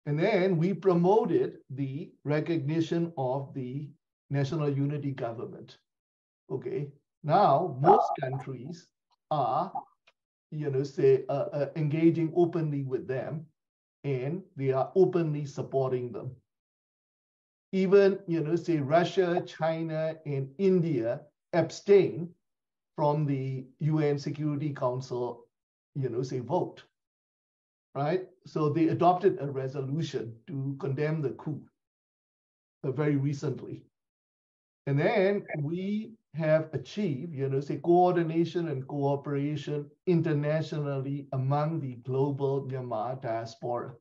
And then we promoted the recognition of the national unity government. Okay, now most countries are, engaging openly with them, and they are openly supporting them. Even, Russia, China, and India abstain from the UN Security Council, vote, right? So they adopted a resolution to condemn the coup very recently. And then we have achieved, coordination and cooperation internationally among the global Myanmar diaspora.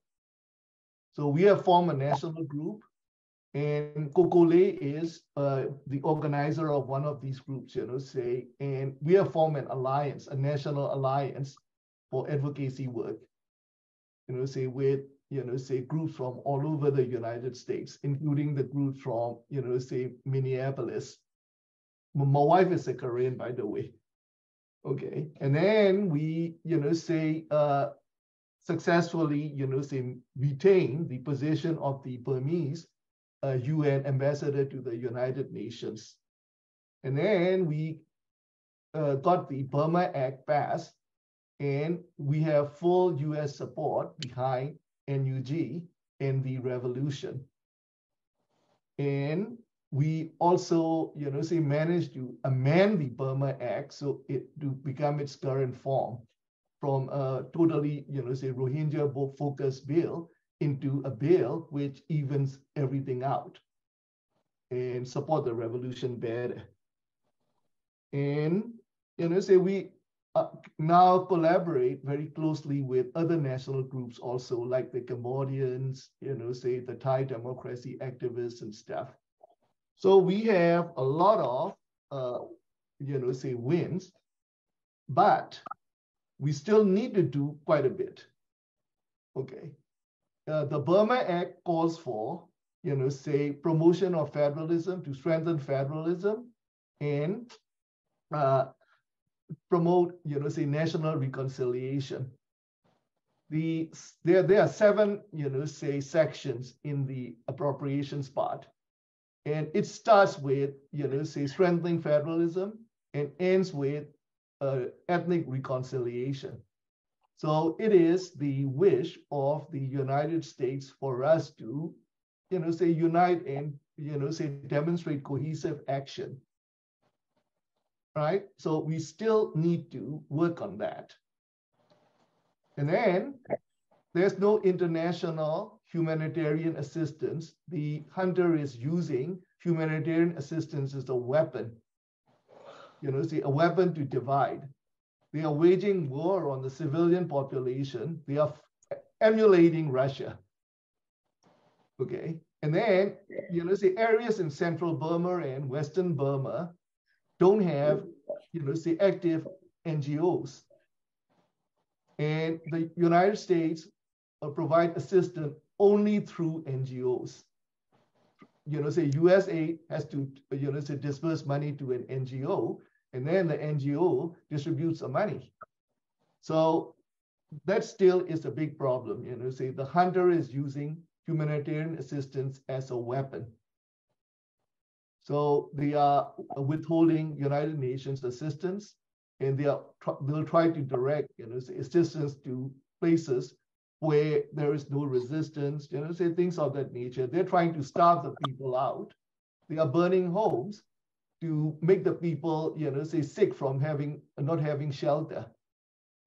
So we have formed a national group, and Kokole is the organizer of one of these groups, and we have formed an alliance, a national alliance for advocacy work, with, groups from all over the United States, including the group from, Minneapolis. My wife is a Korean, by the way. Okay, and then we, successfully, retain the position of the Burmese UN ambassador to the United Nations. And then we got the Burma Act passed, and we have full US support behind NUG and the revolution. And we also, managed to amend the Burma Act so it to become its current form, from a totally, Rohingya focused bill into a bill which evens everything out and support the revolution better. And, we now collaborate very closely with other national groups also, like the Cambodians, the Thai democracy activists and stuff. So we have a lot of, say wins, but we still need to do quite a bit. Okay. The Burma Act calls for, say promotion of federalism, to strengthen federalism and promote, say national reconciliation. There are 7, say sections in the appropriations part. And it starts with, say strengthening federalism and ends with ethnic reconciliation. So it is the wish of the United States for us to, say unite and, say demonstrate cohesive action, right? So we still need to work on that. And then there's no international humanitarian assistance. The junta is using humanitarian assistance as a weapon, say a weapon to divide. They are waging war on the civilian population. They are emulating Russia. Okay. And then, say areas in central Burma and Western Burma don't have, say active NGOs. And the United States provide assistance only through NGOs. Say USA has to, say disperse money to an NGO, and then the NGO distributes the money. So that still is a big problem. Say the junta is using humanitarian assistance as a weapon. So they are withholding United Nations assistance, and they'll try to direct, say assistance to places where there is no resistance, say things of that nature. They're trying to starve the people out. They are burning homes to make the people, say sick from not having shelter.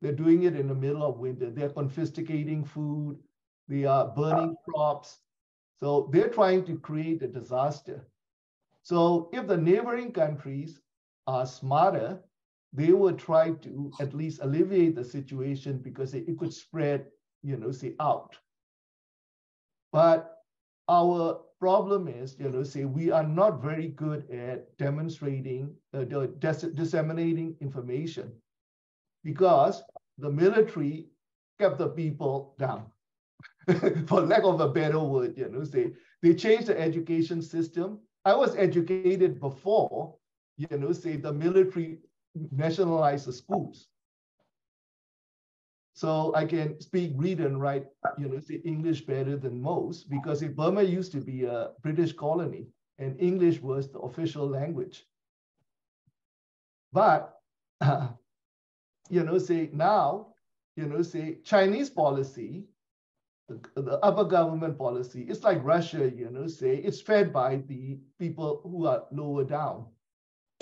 They're doing it in the middle of winter. They're confiscating food. They are burning crops. So they're trying to create a disaster. So if the neighboring countries are smarter, they would try to at least alleviate the situation because it could spread, say out. But our problem is, say we are not very good at demonstrating, disseminating information because the military kept the people down. For lack of a better word, say they changed the education system. I was educated before, say the military nationalized the schools. So I can speak, read, and write, say English better than most because Burma used to be a British colony and English was the official language. But, say now, say Chinese policy, the upper government policy, it's like Russia, say it's fed by the people who are lower down.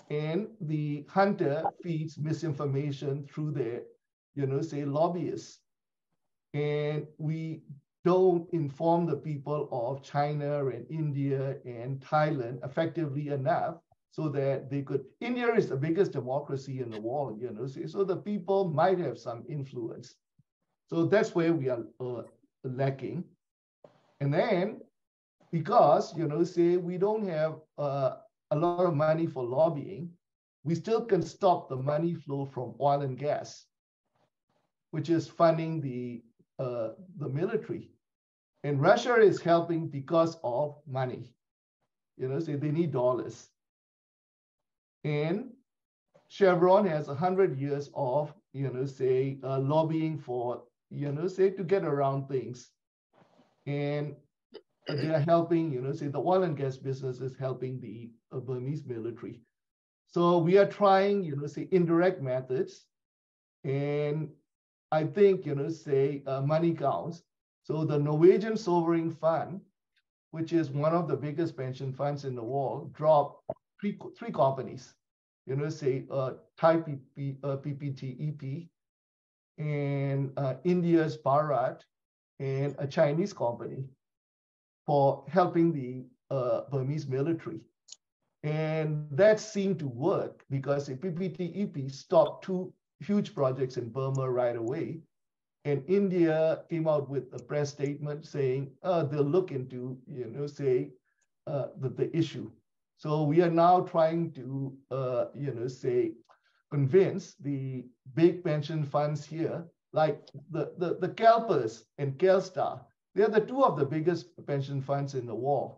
And the junta feeds misinformation through their, say lobbyists. And we don't inform the people of China and India and Thailand effectively enough so that they could, India is the biggest democracy in the world, say, so the people might have some influence. So that's where we are lacking. And then because, say we don't have a lot of money for lobbying, we still can stop the money flow from oil and gas, which is funding the military. And Russia is helping because of money. Say they need dollars. And Chevron has 100 years of, say lobbying for, say to get around things. And they are helping, say the oil and gas business is helping the Burmese military. So we are trying, say indirect methods. And I think, say money counts. So the Norwegian Sovereign Fund, which is one of the biggest pension funds in the world, dropped three companies, say Thai PPTEP and India's Bharat and a Chinese company for helping the Burmese military. And that seemed to work because the PPTEP stopped 2 huge projects in Burma right away. And India came out with a press statement saying they'll look into, say, the issue. So we are now trying to, convince the big pension funds here, like the CalPERS and CalStar. They are the two of the biggest pension funds in the world.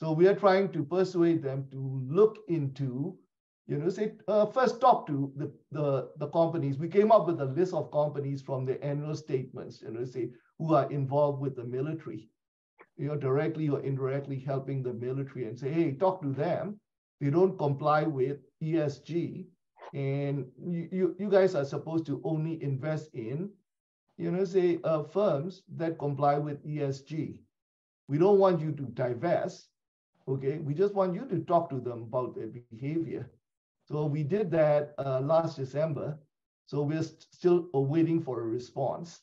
So we are trying to persuade them to look into, first talk to the companies. We came up with a list of companies from the annual statements, who are involved with the military, directly or indirectly helping the military, and say, hey, talk to them. They don't comply with ESG, and you guys are supposed to only invest in, firms that comply with ESG. We don't want you to divest, okay? We just want you to talk to them about their behavior. So we did that last December. So we're still waiting for a response.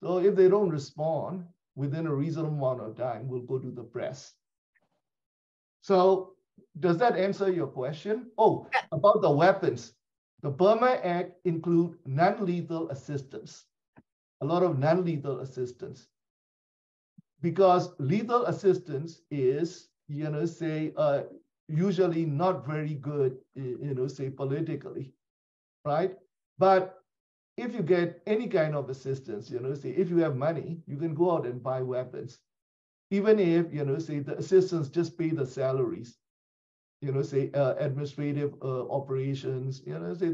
So if they don't respond within a reasonable amount of time, we'll go to the press. So does that answer your question? Oh, about the weapons. The Burma Act includes non-lethal assistance, a lot of non-lethal assistance. Because lethal assistance is, usually not very good, politically, right? But if you get any kind of assistance, if you have money, you can go out and buy weapons. Even if, the assistance just pay the salaries, administrative operations,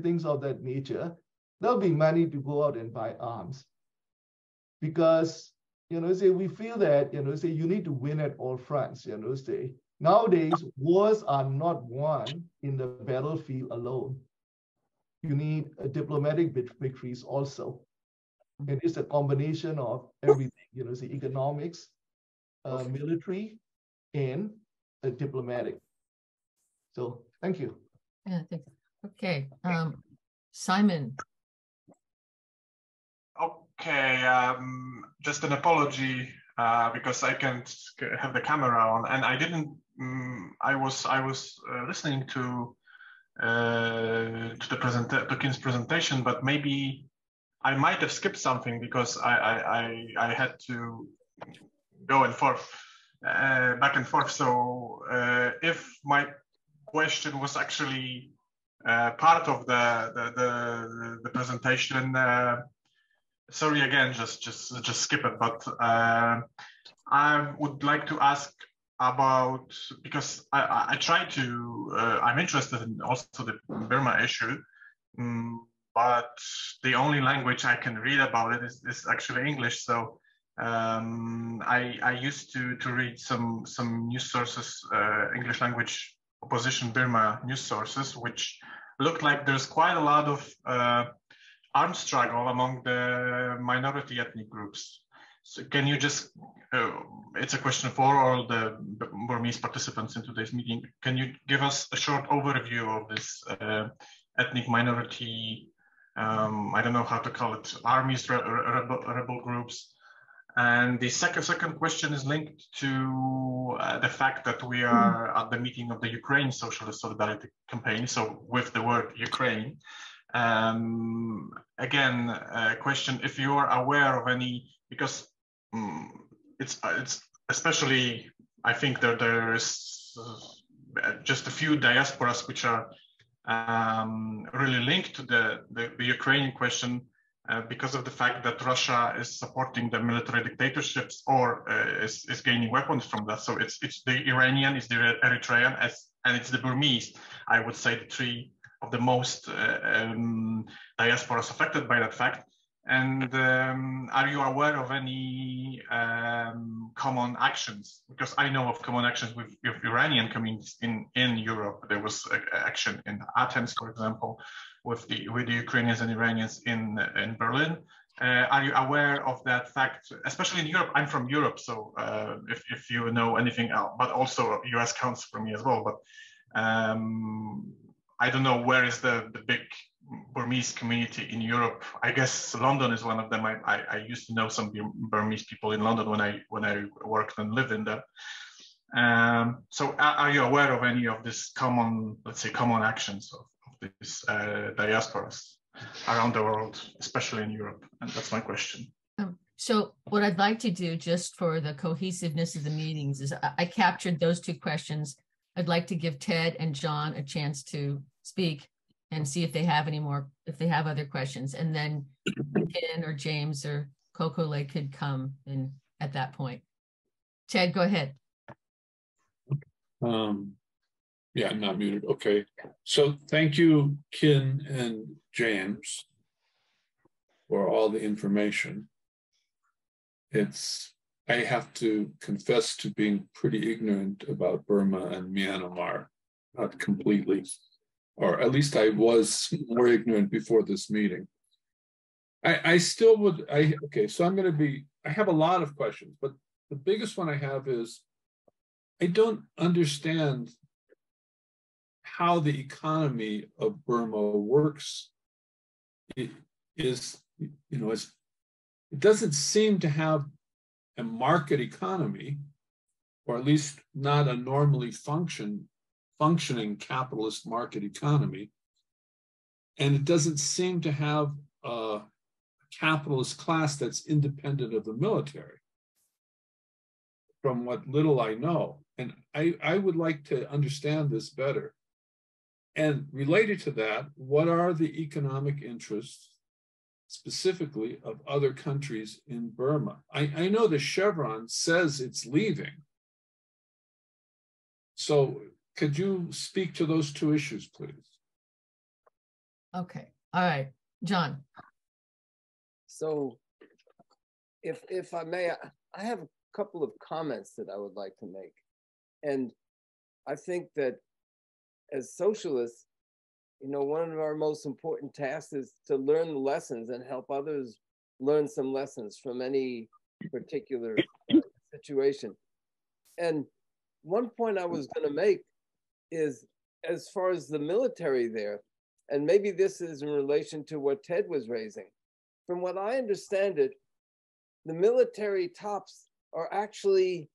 things of that nature, there'll be money to go out and buy arms. Because, we feel that, you need to win at all fronts, Nowadays, wars are not won in the battlefield alone. You need diplomatic victories also. And it's a combination of everything, economics, military, and diplomatic. So thank you. Yeah, thank you. Okay, Simon. Okay, just an apology because I can't have the camera on, and I didn't. I was listening to Khin's presentation, but maybe I might have skipped something because I had to go and forth, back and forth. So if my question was actually part of the presentation, sorry again, just skip it. But I would like to ask about, because I try to, I'm interested in also the Burma issue, but the only language I can read about it is actually English. So I used to read some news sources, English language opposition Burma news sources, which looked like there's quite a lot of armed struggle among the minority ethnic groups. So can you just, it's a question for all the Burmese participants in today's meeting, can you give us a short overview of this ethnic minority, I don't know how to call it, armies, rebel groups? And the second question is linked to the fact that we are at the meeting of the Ukraine Socialist Solidarity Campaign, so with the word Ukraine. Again, a question, if you are aware of any, because it's especially, I think that there is just a few diasporas which are really linked to the Ukrainian question because of the fact that Russia is supporting the military dictatorships or is gaining weapons from that. So it's the Iranian, it's the Eritrean, and it's the Burmese, I would say the three of the most diasporas affected by that fact. And are you aware of any common actions? Because I know of common actions with Iranian communities in Europe. There was action in Athens, for example, with the Ukrainians and Iranians in Berlin. Are you aware of that fact, especially in Europe? I'm from Europe, so if you know anything else, but also US counts for me as well. But I don't know where is the big Burmese community in Europe. I guess London is one of them. I used to know some Burmese people in London when I worked and lived in there. So are you aware of any of this common, let's say, common actions of these diasporas around the world, especially in Europe? And that's my question. So what I'd like to do, just for the cohesiveness of the meetings, is I captured those two questions I'd like to give Ted and John a chance to speak and see if they have any more, if they have other questions. And then Ken or James or Coco Lake could come in at that point. Ted, go ahead. Yeah, I'm not muted. Okay. So thank you, Khin and James, for all the information. I have to confess to being pretty ignorant about Burma and Myanmar, not completely, or at least I was more ignorant before this meeting. I still would, okay, so I have a lot of questions, but the biggest one I have is, I don't understand how the economy of Burma works. It doesn't seem to have a market economy, or at least not a normally functioning capitalist market economy. And it doesn't seem to have a capitalist class that's independent of the military, from what little I know. And I would like to understand this better. And related to that, what are the economic interests specifically of other countries in Burma? I know the Chevron says it's leaving. So could you speak to those two issues, please? Okay. All right. John. So if I may, I have a couple of comments that I would like to make. And I think that as socialists, one of our most important tasks is to learn the lessons and help others learn some lessons from any particular situation. And one point I was going to make is, as far as the military there, and maybe this is in relation to what Ted was raising, from what I understand it, the military tops are actually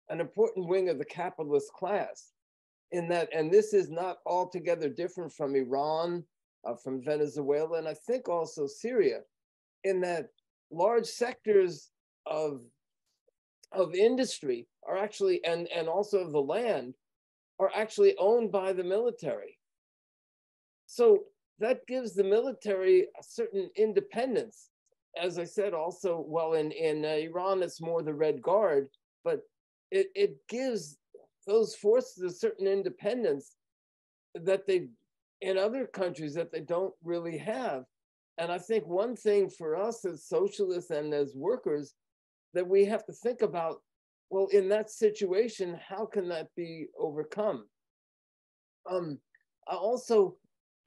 an important wing of the capitalist class. In that, and this is not altogether different from Iran, from Venezuela, and I think also Syria, in that large sectors of industry are actually, and also of the land, are actually owned by the military. So that gives the military a certain independence. As I said, also, well, in Iran, it's more the Red Guard, but it gives those forces a certain independence that in other countries that they don't really have. And I think one thing for us as socialists and as workers that we have to think about, well, in that situation, how can that be overcome? I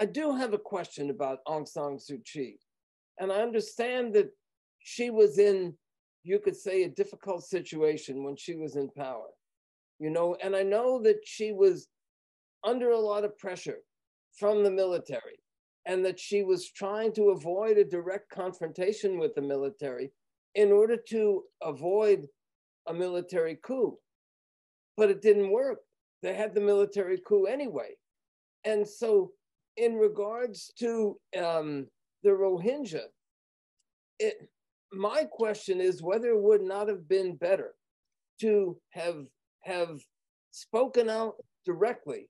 do have a question about Aung San Suu Kyi. And I understand that she was in, you could say, a difficult situation when she was in power. And I know that she was under a lot of pressure from the military, and that she was trying to avoid a direct confrontation with the military in order to avoid a military coup. But it didn't work. They had the military coup anyway. And so in regards to the Rohingya, my question is whether it would not have been better to have spoken out directly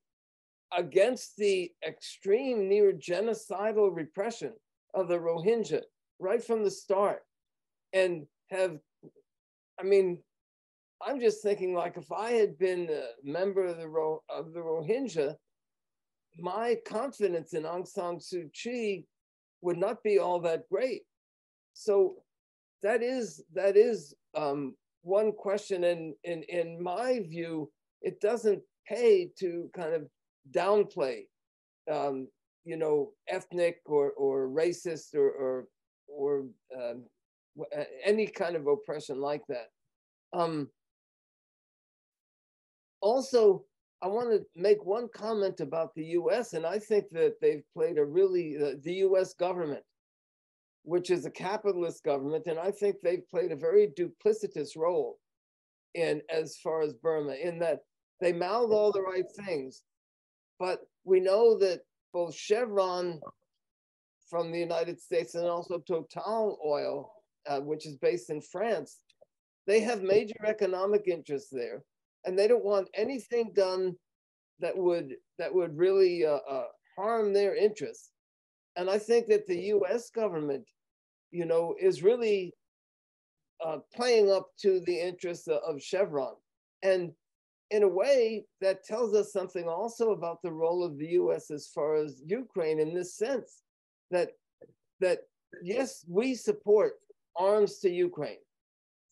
against the extreme, near genocidal repression of the Rohingya right from the start. And I'm just thinking, like, if I had been a member of the Rohingya, my confidence in Aung San Suu Kyi would not be all that great. So that is one question, and in my view, it doesn't pay to kind of downplay, ethnic or racist or any kind of oppression like that. Also, I want to make one comment about the U.S., and I think that they've played the U.S. government, which is a capitalist government, and I think they've played a very duplicitous role as far as Burma, in that they mouth all the right things, but we know that both Chevron from the United States and also Total Oil, which is based in France, they have major economic interests there, and they don't want anything done that would really harm their interests. And I think that the U.S. government, you know, is really playing up to the interests of Chevron. And in a way, that tells us something also about the role of the U.S. as far as Ukraine, in this sense, that yes, we support arms to Ukraine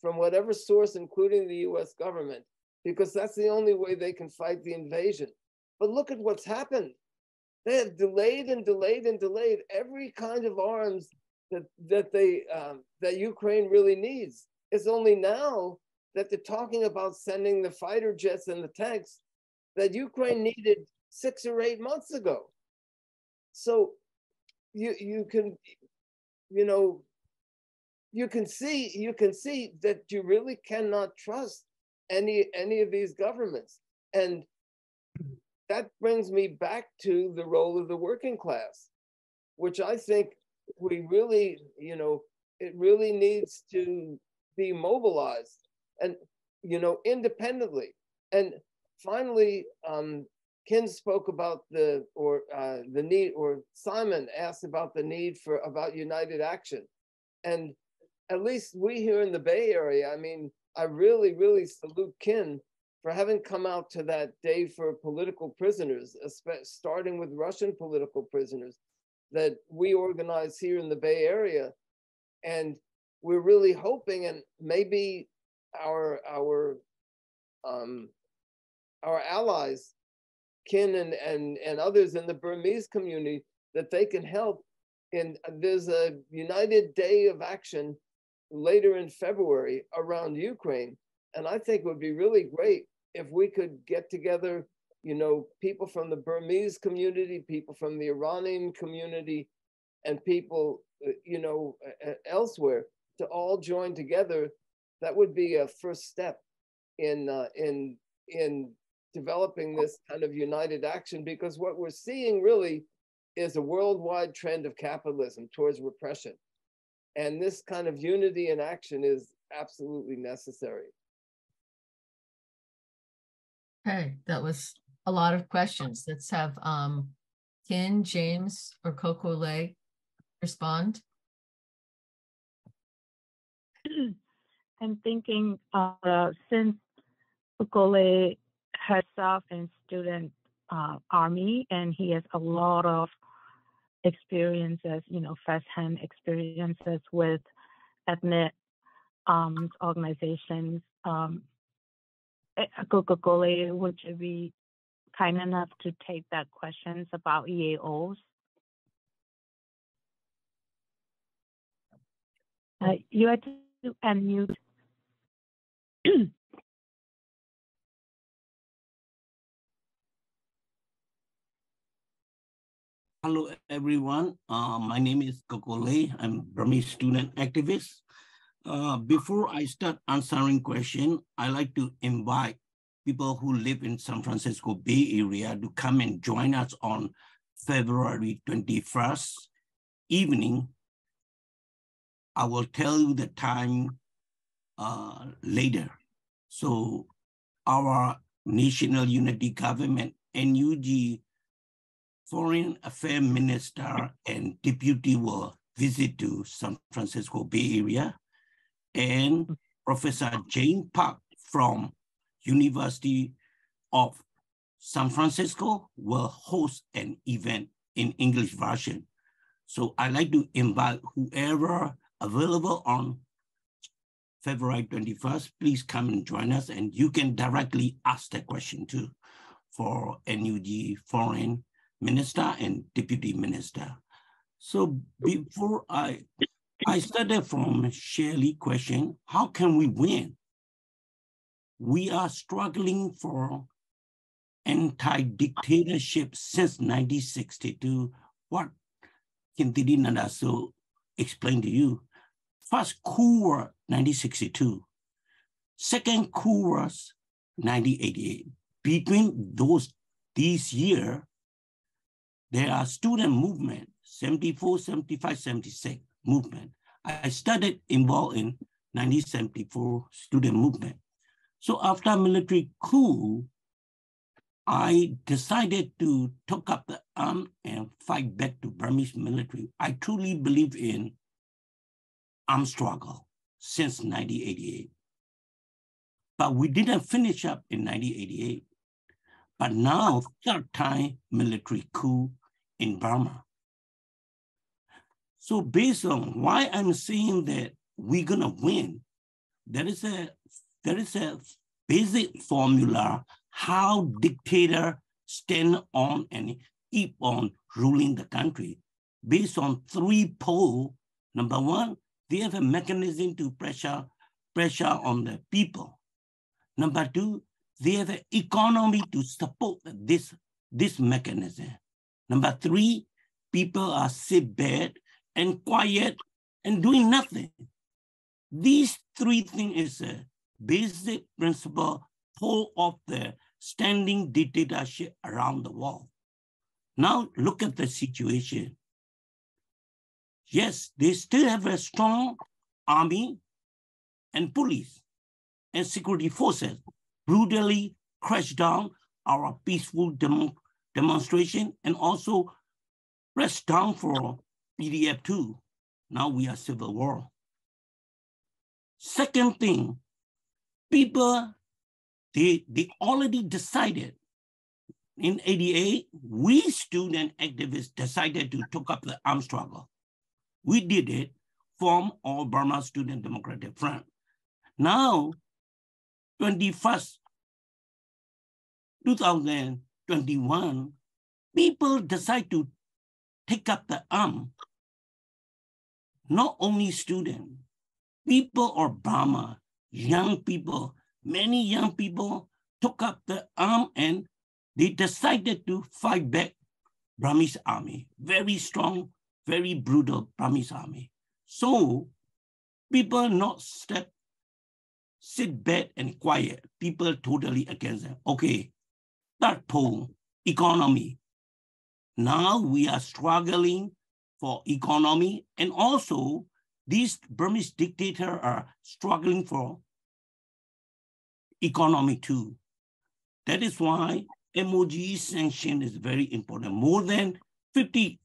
from whatever source, including the U.S. government, because that's the only way they can fight the invasion. But look at what's happened. They have delayed and delayed and delayed every kind of arms that Ukraine really needs. It's only now that they're talking about sending the fighter jets and the tanks that Ukraine needed 6 or 8 months ago. So you can see that you really cannot trust any of these governments. And that brings me back to the role of the working class, which I think we really, you know, it really needs to be mobilized and, you know, independently. And finally, Khin spoke about the need, or Simon asked about the need about united action. And at least we here in the Bay Area, I mean, I really, really salute Khin for having come out to that day for political prisoners, starting with Russian political prisoners that we organize here in the Bay Area. And we're really hoping, and maybe our allies, Khin and others in the Burmese community, that they can help. And there's a united day of action later in February around Ukraine. And I think it would be really great if we could get together, you know, people from the Burmese community, people from the Iranian community, and people, you know, elsewhere, to all join together. That would be a first step in developing this kind of united action, because what we're seeing really is a worldwide trend of capitalism towards repression. And this kind of unity in action is absolutely necessary. Okay, that was a lot of questions. Let's have Khin, James, or Coco Lay respond. I'm thinking since Coco Lay has served in student army, and he has a lot of experiences, you know, first-hand experiences with ethnic organizations. Coco Lay, would you be kind enough to take that questions about EAOs? You have to unmute. Hello, everyone. My name is Coco Lay. I'm Burmese student activist. Before I start answering question, I like to invite people who live in San Francisco Bay Area to come and join us on February 21st evening. I will tell you the time later. So our National Unity Government, NUG, Foreign Affairs Minister and Deputy will visit to San Francisco Bay Area, and Professor Jane Park from University of San Francisco will host an event in English version. So I'd like to invite whoever available on February 21st, please come and join us, and you can directly ask the question too for NUG Foreign Minister and Deputy Minister. So before I started from Shirley's question, how can we win? We are struggling for anti-dictatorship since 1962. What Khin Thiri Nandar Soe explained to you. First coup was 1962. Second coup was 1988. Between these years, there are student movement, 74, 75, 76 movement. I started involved in 1974 student movement. So after military coup, I decided to take up the arm and fight back to Burmese military. I truly believe in armed struggle since 1988. But we didn't finish up in 1988. But now, third time military coup in Burma. So based on why I'm saying that we're gonna win, there is a basic formula how dictator stand on and keep on ruling the country based on 3 poles. Number one, they have a mechanism to pressure on the people. Number 2, they have an economy to support this mechanism. Number 3, people are sit back and quiet and doing nothing. These 3 things is a basic principle whole of the standing dictatorship around the world. Now look at the situation. Yes, they still have a strong army and police and security forces brutally crash down our peaceful demonstration and also press down for PDF too. Now we are civil war. Second thing, people, they already decided in 88, we student activists decided to take up the armed struggle. We did it, form All Burma Student Democratic Front. Now, 2021, people decide to take up the arm. Not only students, people of Burma, young people, many young people took up the arm and they decided to fight back Burmese army, very strong, very brutal Burmese army. So people not sit back and quiet. People totally against them. Okay, third pole, economy. Now we are struggling for economy, and also these Burmese dictators are struggling for economy too. That is why MOGE sanction is very important. More than 50%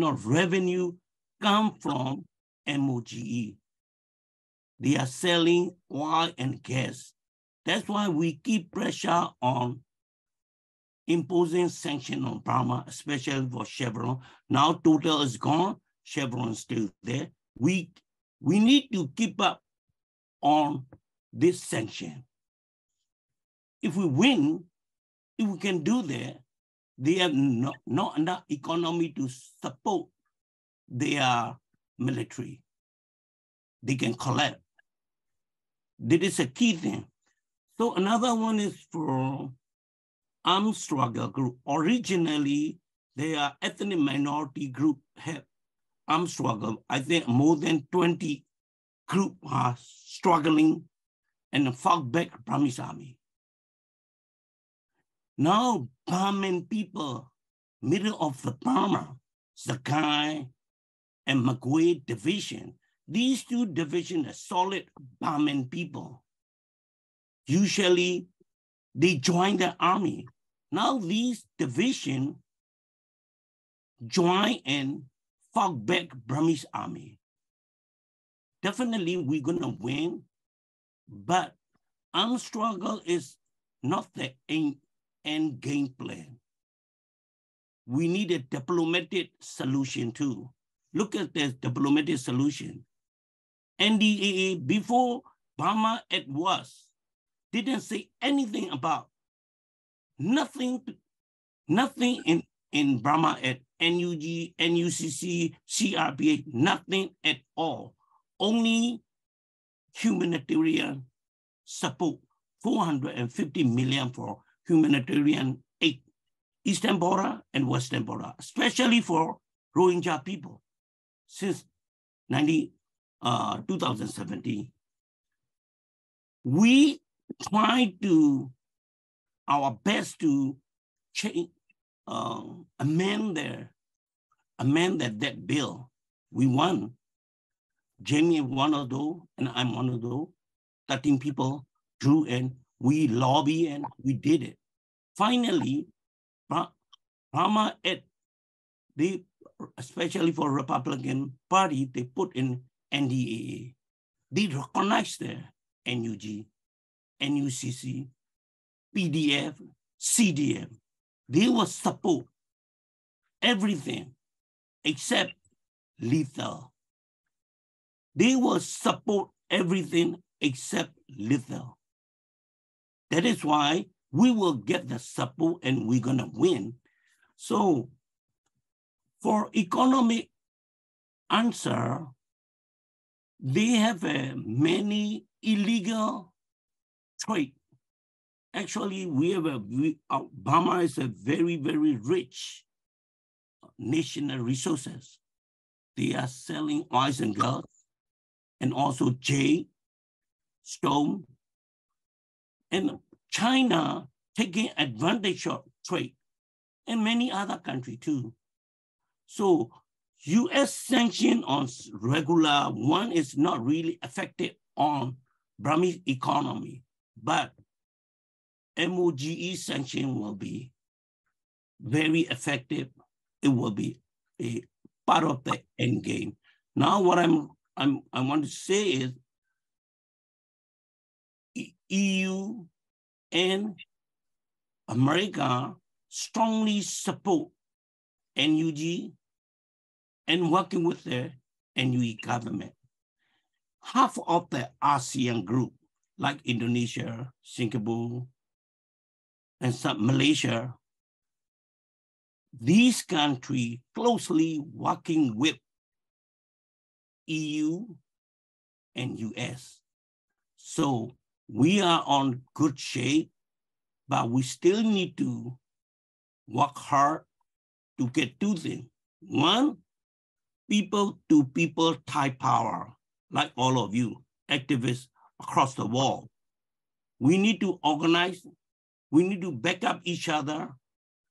of revenue come from MOGE. They are selling oil and gas. That's why we keep pressure on imposing sanction on Burma, especially for Chevron. Now Total is gone, Chevron is still there. We need to keep up on this sanction. If we win, if we can do that, they have not enough economy to support their military. They can collapse. That is a key thing. So another one is for armed struggle group. Originally, they are ethnic minority group have armed struggle. I think more than 20 groups are struggling and fought back Burmese army. Now, Burman people, middle of the Burma, Sakai and Magway division, these 2 divisions are solid Burman people. Usually, they join the army. Now these divisions join and fought back Burmese army. Definitely we're gonna win, but armed struggle is not the end game plan. We need a diplomatic solution too. Look at the diplomatic solution. NDAA before Burma it was, didn't say anything about nothing in Burma at NUG, NUCC, CRPH, nothing at all. Only humanitarian support, 450 million for humanitarian aid, Eastern border and Western border, especially for Rohingya people since 2017. We try to our best to change, amend that bill. We won. Jamie one of those, and I'm one of those. 13 people drew and we lobby and we did it. Finally, Burma, they, especially for Republican Party, they put in NDAA. They recognize the NUG, NUCC, PDF, CDM. They will support everything except lethal. They will support everything except lethal. That is why we will get the support and we're gonna win. So for economic answer, they have many illegal trade. Actually, Burma is a very, very rich national resources. They are selling oil and gas, and also jade, stone, and China taking advantage of trade, and many other countries too. So US sanction on regular one is not really effective on Burmese economy, but MOGE sanction will be very effective. It will be a part of the end game. Now, what I want to say is EU and America strongly support NUG and working with the NUE government. Half of the ASEAN group, like Indonesia, Singapore, and some Malaysia, these countries closely working with EU and US. So we are on good shape, but we still need to work hard to get two things. One, people-to-people type power, like all of you, activists across the world. We need to organize, we need to back up each other,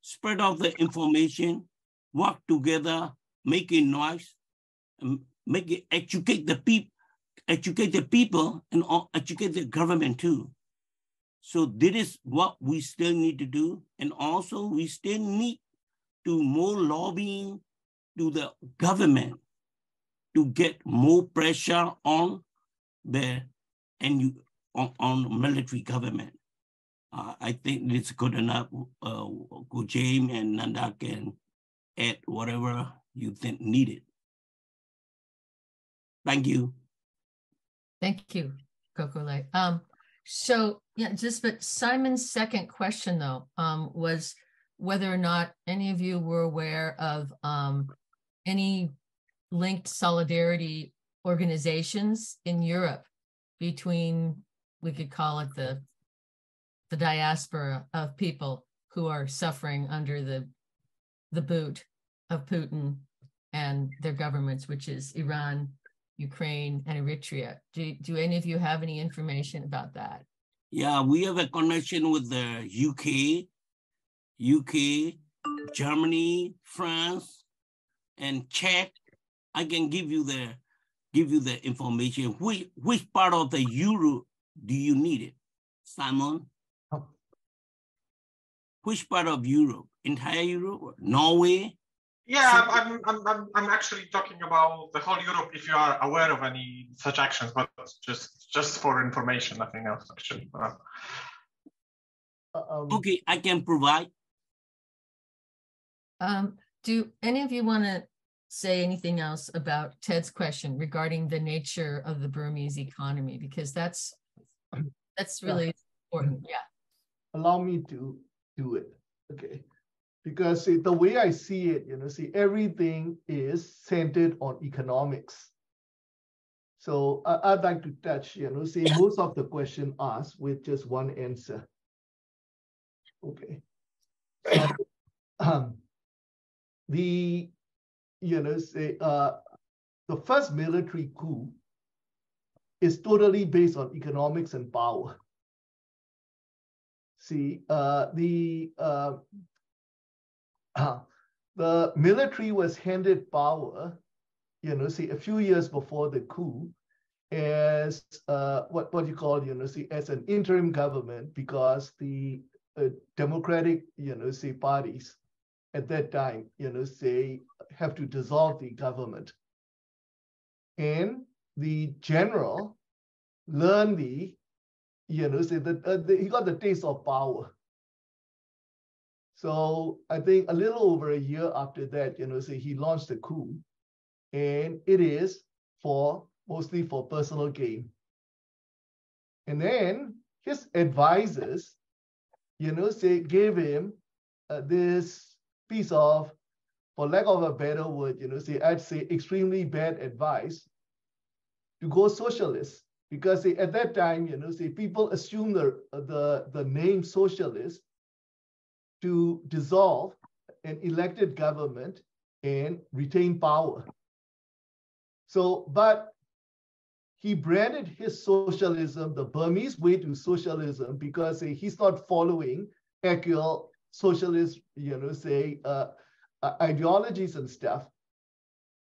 spread out the information, work together, make it noise, make it educate the people, and educate the government too. So this is what we still need to do. And also we still need to more lobbying to the government to get more pressure on the on military government. I think it's good enough. James and Nanda can add whatever you think needed. Thank you. Thank you, Kokole. So yeah, but Simon's second question though was whether or not any of you were aware of any linked solidarity organizations in Europe between, we could call it the diaspora of people who are suffering under the boot of Putin and their governments, which is Iran, Ukraine, and Eritrea. Do any of you have any information about that? Yeah, we have a connection with the UK, Germany, France, and Czech. I can give you the information. Which part of the Europe do you need it, Simon? Which part of Europe? Entire Europe? Norway? Yeah, I'm actually talking about the whole Europe. If you are aware of any such actions, but just for information, nothing else actually. Okay, I can provide. Do any of you want to say anything else about Ted's question regarding the nature of the Burmese economy? Because that's really important. Yeah. Allow me to do it. Okay. Because the way I see it, everything is centered on economics. So I'd like to touch, most of the question asked with just one answer. Okay. So, the first military coup is totally based on economics and power. See, the military was handed power, a few years before the coup, as what you call, as an interim government, because the democratic, parties at that time, have to dissolve the government. And the general learned he got the taste of power. So I think a little over a year after that, he launched the coup, and it is mostly for personal gain. And then his advisors, gave him this piece of, for lack of a better word, I'd say extremely bad advice to go socialist, because at that time, people assumed the name socialist to dissolve an elected government and retain power. So, but he branded his socialism the Burmese way to socialism, because he's not following actual socialist, ideologies and stuff.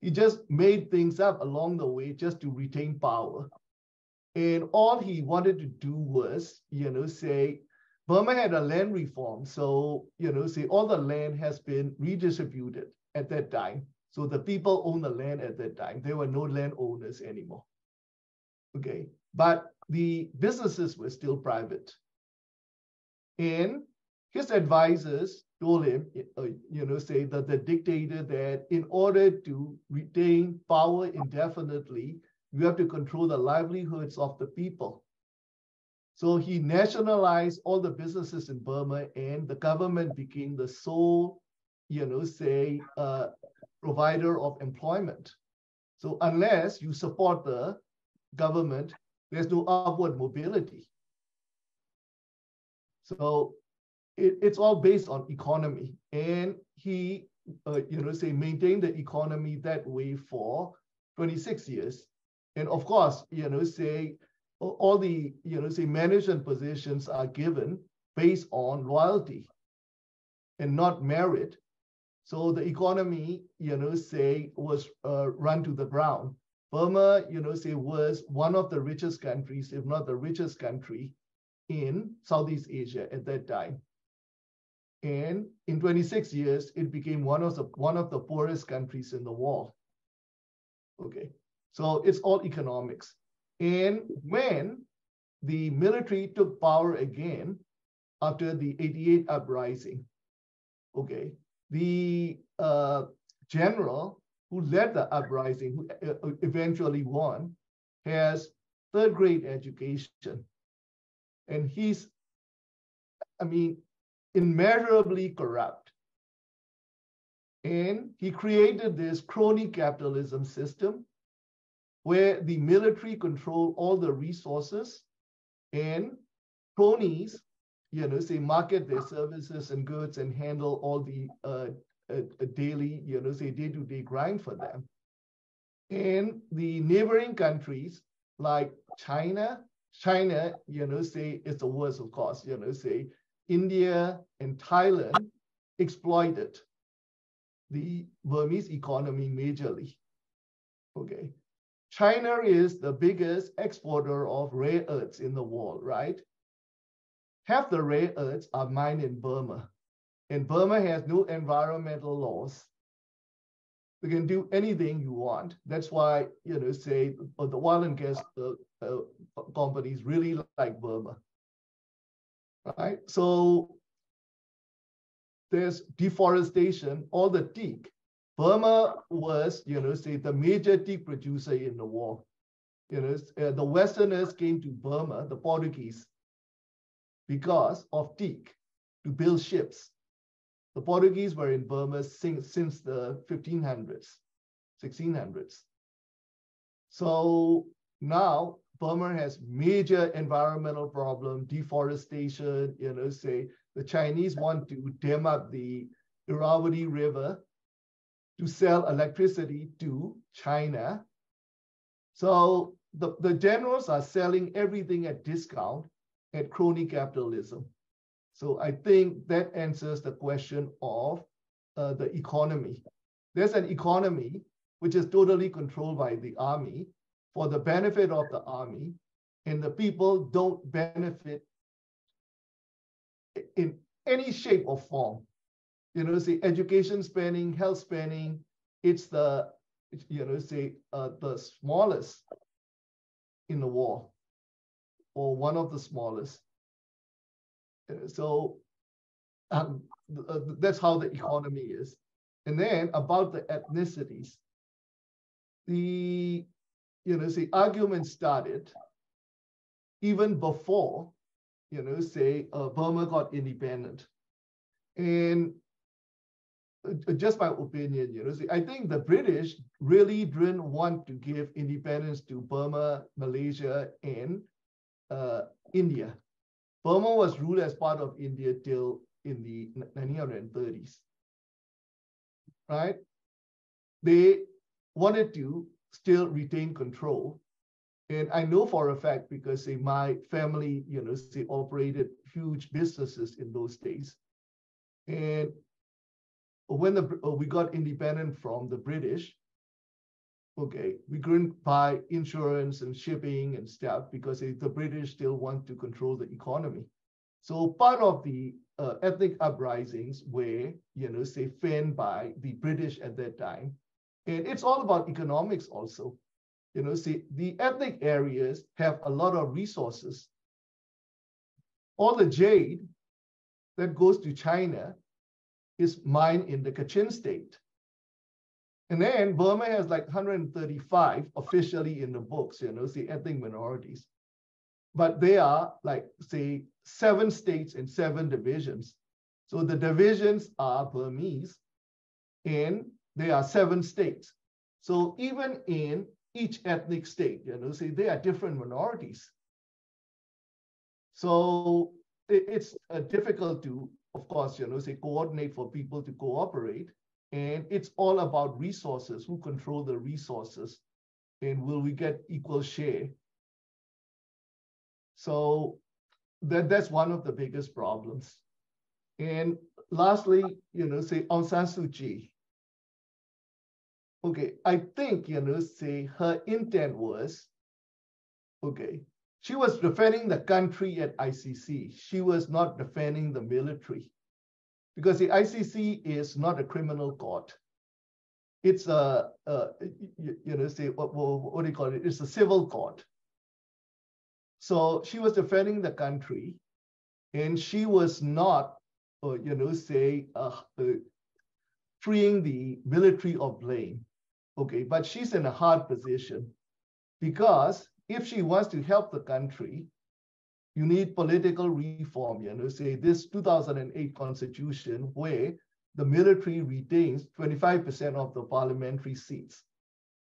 He just made things up along the way just to retain power. And all he wanted to do was, Burma had a land reform. So, all the land has been redistributed at that time. So the people own the land at that time. There were no landowners anymore. Okay, but the businesses were still private. And his advisors told him, that the dictator, that in order to retain power indefinitely, you have to control the livelihoods of the people. So he nationalized all the businesses in Burma, and the government became the sole, provider of employment. So unless you support the government, there's no upward mobility. So it's all based on economy. And he, maintained the economy that way for 26 years. And of course, all the, management positions are given based on loyalty and not merit. So the economy, was run to the ground. Burma, was one of the richest countries, if not the richest country in Southeast Asia at that time. And in 26 years, it became one of the poorest countries in the world. Okay, so it's all economics. And when the military took power again after the 88 uprising, okay, the general who led the uprising, who eventually won, has third-grade education. And he's, immeasurably corrupt. And he created this crony capitalism system where the military control all the resources, and cronies, market their services and goods and handle all the daily, day-to-day grind for them. And the neighboring countries like China, is the worst, of course, India and Thailand exploited the Burmese economy majorly. Okay. China is the biggest exporter of rare earths in the world, right? Half the rare earths are mined in Burma, and Burma has no environmental laws. You can do anything you want. That's why, the oil and gas companies really like Burma, right? So there's deforestation, all the teak. Burma was, the major teak producer in the world. The Westerners came to Burma, the Portuguese, because of teak to build ships. The Portuguese were in Burma since the 1500s, 1600s. So now Burma has major environmental problem, deforestation, the Chinese want to dam up the Irrawaddy River to sell electricity to China. So the generals are selling everything at discount at crony capitalism. So I think that answers the question of the economy. There's an economy which is totally controlled by the army, for the benefit of the army, and the people don't benefit in any shape or form. You know, say education spending, health spending, it's the, you know, say the smallest in the war, or one of the smallest. So that's how the economy is. And then about the ethnicities, the, you know, say argument started even before, you know, say Burma got independent. And just my opinion, you know, see, I think the British really didn't want to give independence to Burma, Malaysia, and India. Burma was ruled as part of India till in the 1930s, right? They wanted to still retain control. And I know for a fact, because say, my family, you know, they operated huge businesses in those days. And when we got independent from the British, okay, we couldn't buy insurance and shipping and stuff because the British still want to control the economy. So part of the ethnic uprisings were, you know, say, fanned by the British at that time. And it's all about economics also. You know, see, the ethnic areas have a lot of resources. All the jade that goes to China is mined in the Kachin state. And then Burma has like 135 officially in the books, you know, see, ethnic minorities. But they are like, say, 7 states and 7 divisions. So the divisions are Burmese, and there are 7 states. So even in each ethnic state, you know, see, they are different minorities. So it's difficult to, of course, you know, say, coordinate for people to cooperate. And it's all about resources, who control the resources, and will we get equal share? So that's one of the biggest problems. And lastly, you know, say, Aung San Suu Kyi. Okay, I think, you know, say, her intent was, okay, she was defending the country at ICC. She was not defending the military. Because the ICC is not a criminal court. It's a, you know, say, what do you call it? It's a civil court. So she was defending the country, and she was not, you know, say, freeing the military of blame. Okay, but she's in a hard position because if she wants to help the country, you need political reform, you know, say this 2008 constitution where the military retains 25% of the parliamentary seats.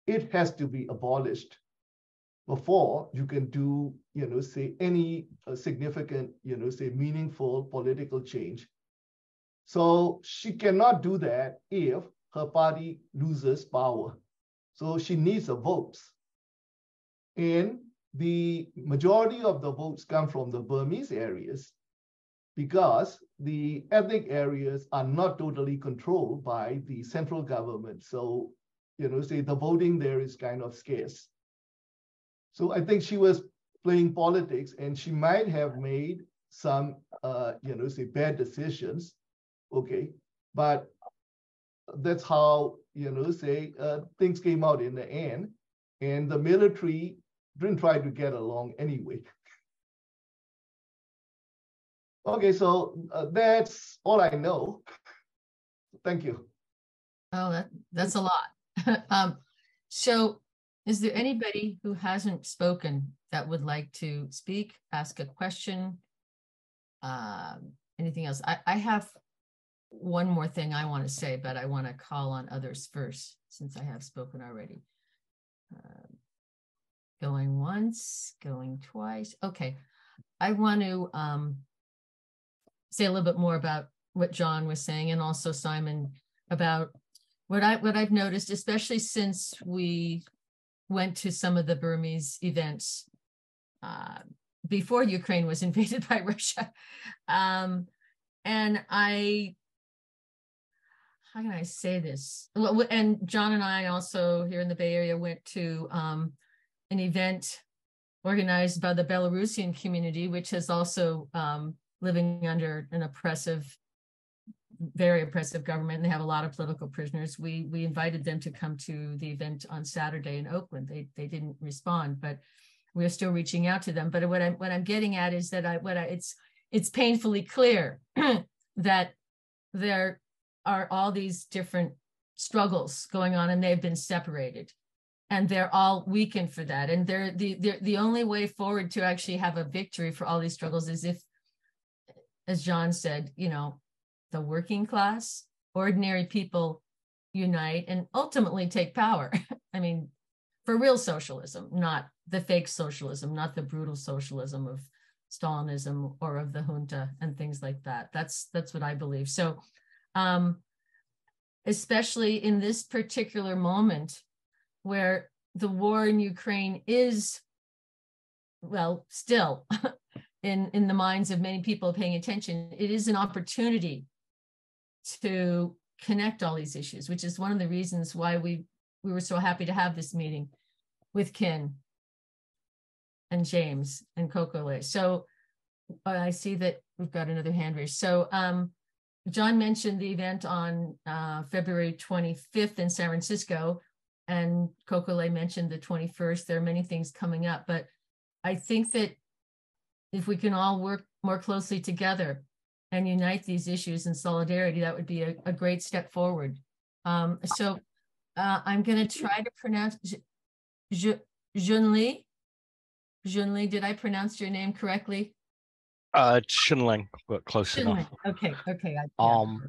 It has to be abolished before you can do, you know, say any significant, you know, say meaningful political change. So she cannot do that if her party loses power. So she needs the votes. And the majority of the votes come from the Burmese areas because the ethnic areas are not totally controlled by the central government. So, you know, say the voting there is kind of scarce. So I think she was playing politics, and she might have made some, you know, say bad decisions. Okay, but that's how, you know, say things came out in the end, and the military didn't try to get along anyway. Okay, so that's all I know. Thank you. Oh, that's a lot. So is there anybody who hasn't spoken that would like to speak, ask a question, anything else? I have one more thing I want to say, but I want to call on others first since I have spoken already. Going once, going twice. Okay, I want to say a little bit more about what John was saying, and also Simon, about what I've noticed, especially since we went to some of the Burmese events before Ukraine was invaded by Russia. And how can I say this? Well, and John and I also here in the Bay Area went to an event organized by the Belarusian community, which is also living under an very oppressive government, and they have a lot of political prisoners. We invited them to come to the event on Saturday in Oakland. They didn't respond, but we're still reaching out to them. But what I'm getting at is that it's painfully clear that there are all these different struggles going on, and they've been separated, and they're all weakened for that. And they're the only way forward to actually have a victory for all these struggles is if, as John said, the working class, ordinary people unite and ultimately take power. I mean, for real socialism, not the fake socialism, not the brutal socialism of Stalinism or of the junta and things like that. That's what I believe. So, especially in this particular moment where the war in Ukraine is, well, still in the minds of many people paying attention, it is an opportunity to connect all these issues, which is one of the reasons why we were so happy to have this meeting with Khin and James and Kokole. So I see that we've got another hand raised. So John mentioned the event on February 25th in San Francisco, and Kokole mentioned the 21st. There are many things coming up, but I think that if we can all work more closely together and unite these issues in solidarity, that would be a great step forward. So I'm going to try to pronounce Junli. Junli, did I pronounce your name correctly? Chinling, but close enough. Okay.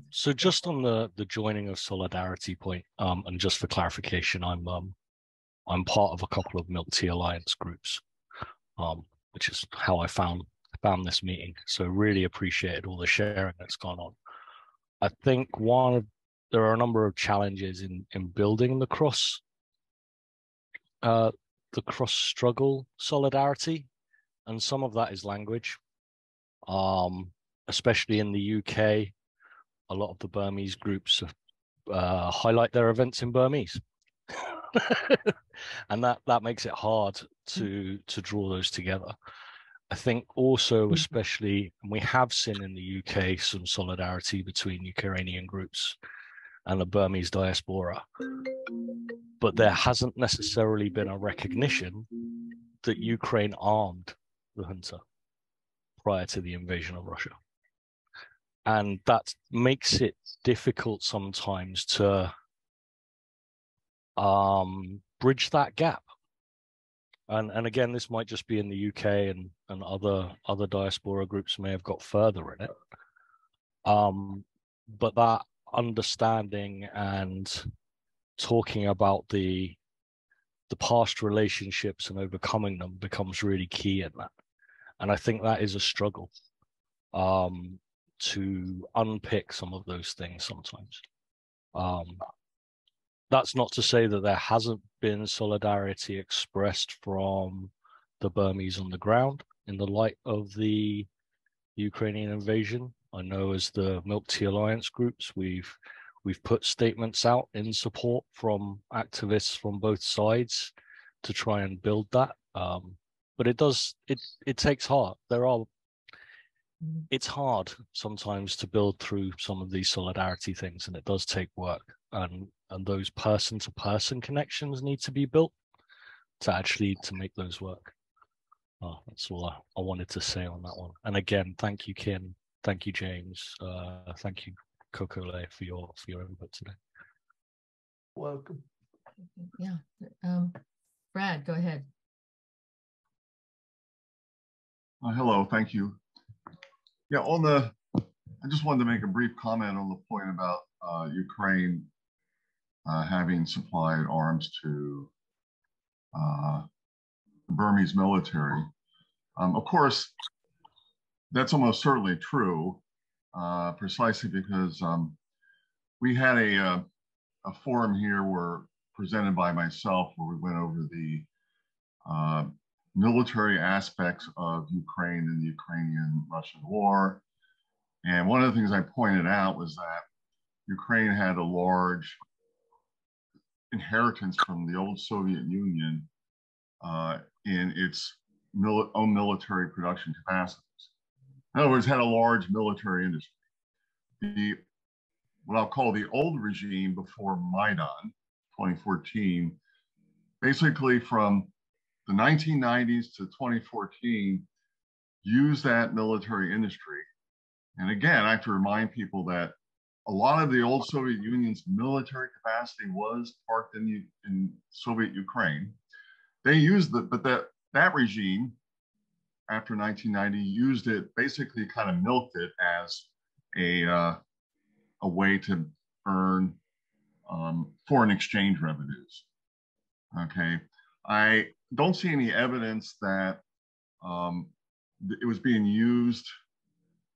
So just on the joining of solidarity point, and just for clarification, I'm part of a couple of Milk Tea Alliance groups, which is how I found this meeting. So really appreciated all the sharing that's gone on. I think there are a number of challenges in building the cross struggle solidarity, and some of that is language. Especially in the UK, a lot of the Burmese groups highlight their events in Burmese. And that makes it hard to draw those together. I think also, especially, we have seen in the UK some solidarity between Ukrainian groups and the Burmese diaspora, but there hasn't necessarily been a recognition that Ukraine armed the junta prior to the invasion of Russia. And that makes it difficult sometimes to bridge that gap. And again, this might just be in the UK, and other diaspora groups may have got further in it. But that understanding and talking about the past relationships and overcoming them becomes really key in that. And I think that is a struggle to unpick some of those things sometimes. That's not to say that there hasn't been solidarity expressed from the Burmese on the ground in the light of the Ukrainian invasion. I know as the Milk Tea Alliance groups, we've put statements out in support from activists from both sides to try and build that. But it takes heart. It's hard sometimes to build through some of these solidarity things, and it does take work. And those person-to-person connections need to be built to make those work. That's all I wanted to say on that one. And again, thank you, Khin. Thank you, James. Thank you, Kokole, for your input today. Welcome. Yeah. Brad, go ahead. Hello, thank you. Yeah, I just wanted to make a brief comment on the point about Ukraine having supplied arms to the Burmese military. Of course, that's almost certainly true, precisely because we had a forum here presented by myself where we went over the military aspects of Ukraine and the Ukrainian-Russian war. And one of the things I pointed out was that Ukraine had a large inheritance from the old Soviet Union in its own military production capacities. In other words, had a large military industry. What I'll call the old regime before Maidan, 2014, basically from the 1990s to 2014, used that military industry. And again, I have to remind people that a lot of the old Soviet Union's military capacity was parked in Soviet Ukraine. They used but that regime after 1990 used it, basically kind of milked it as a way to earn foreign exchange revenues. Okay, I don't see any evidence that it was being used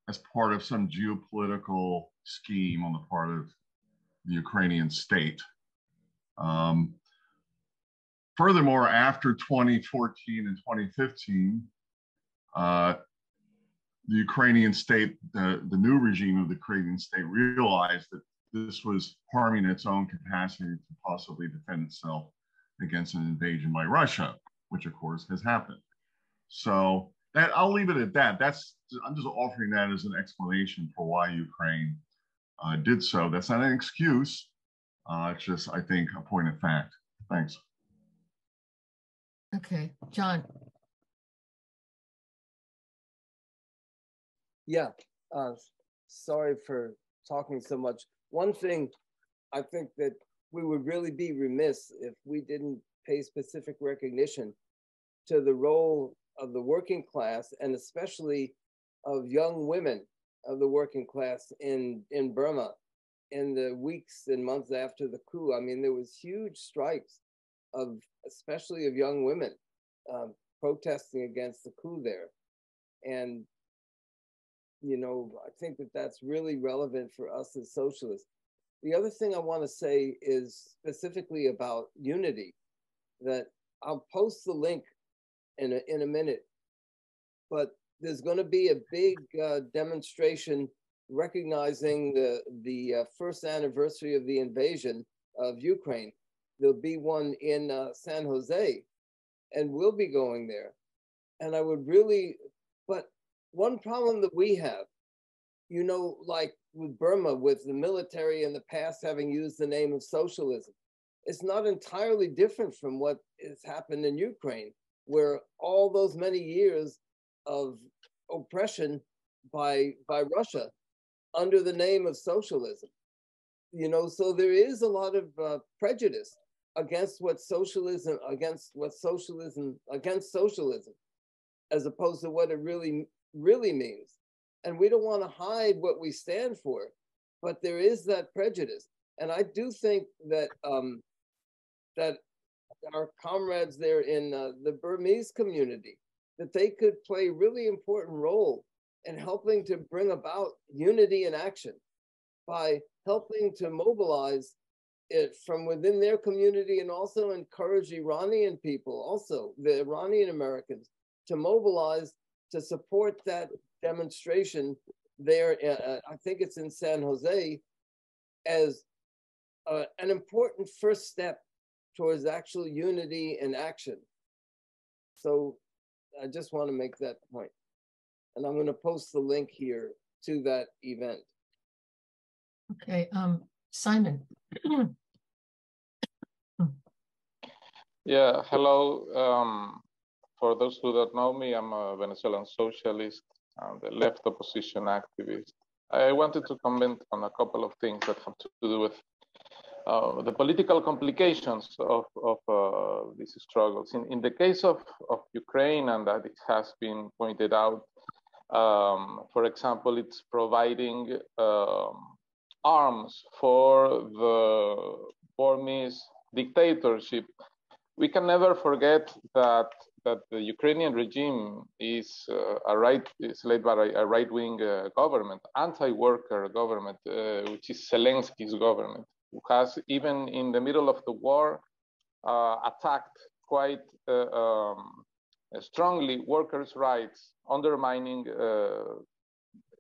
as part of some geopolitical scheme on the part of the Ukrainian state. Furthermore, after 2014 and 2015, the Ukrainian state, the new regime of the Ukrainian state realized that this was harming its own capacity to possibly defend itself against an invasion by Russia, which of course has happened. So that I'll leave it at that. I'm just offering that as an explanation for why Ukraine did so. That's not an excuse. It's just, I think, a point of fact. Thanks. Okay, John. Yeah, sorry for talking so much. One thing, I think that we would really be remiss if we didn't pay specific recognition to the role of the working class, and especially of young women of the working class in Burma in the weeks and months after the coup. I mean, there was huge strikes of, especially of young women protesting against the coup there. And, you know, I think that that's really relevant for us as socialists. The other thing I want to say is specifically about unity, that I'll post the link in a minute, but there's going to be a big demonstration recognizing the first anniversary of the invasion of Ukraine. There'll be one in San Jose, and we'll be going there. And I would really, but one problem that we have, you know, like with Burma, with the military in the past having used the name of socialism, it's not entirely different from what has happened in Ukraine, where all those many years of oppression by Russia under the name of socialism, you know, so there is a lot of prejudice against socialism, as opposed to what it really means. And we don't want to hide what we stand for, but there is that prejudice. And I do think that that our comrades there in the Burmese community, that they could play a really important role in helping to bring about unity in action by helping to mobilize it from within their community, and also encourage Iranian people, also the Iranian Americans, to mobilize to support that demonstration there. I think it's in San Jose, as an important first step towards actual unity and action. So I just want to make that point. And I'm going to post the link here to that event. Okay, Simon. Yeah, hello. For those who don't know me, I'm a Venezuelan socialist and a left opposition activist. I wanted to comment on a couple of things that have to do with the political complications of these struggles. In the case of Ukraine, and that it has been pointed out, for example, it's providing arms for the Burmese dictatorship. We can never forget that the Ukrainian regime is led by a right-wing government, anti-worker government, which is Zelensky's government, who has, even in the middle of the war, attacked quite strongly workers' rights, undermining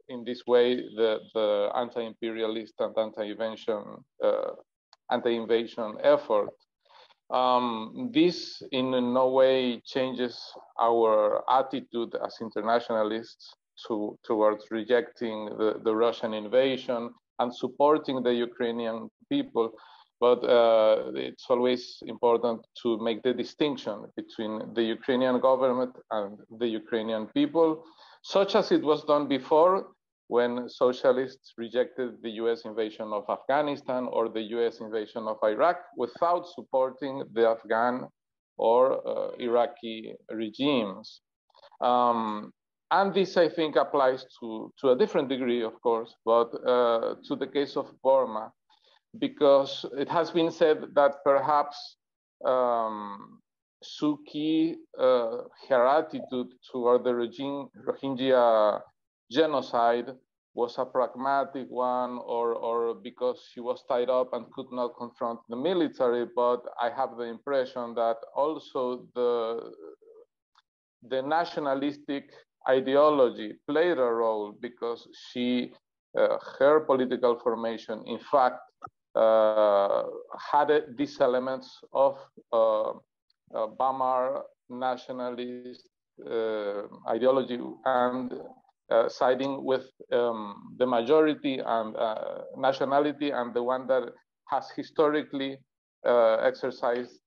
in this way the anti-imperialist and anti-invasion effort. This in no way changes our attitude as internationalists towards rejecting the Russian invasion and supporting the Ukrainian people. But it's always important to make the distinction between the Ukrainian government and the Ukrainian people, such as it was done before when socialists rejected the US invasion of Afghanistan or the US invasion of Iraq without supporting the Afghan or Iraqi regimes. And this, I think, applies to a different degree, of course, but to the case of Burma, because it has been said that perhaps Suu Kyi, her attitude toward the Rohingya genocide was a pragmatic one, or because she was tied up and could not confront the military. But I have the impression that also the nationalistic ideology played a role, because she, her political formation, in fact, had these elements of Bamar nationalist ideology and siding with the majority and nationality, and the one that has historically exercised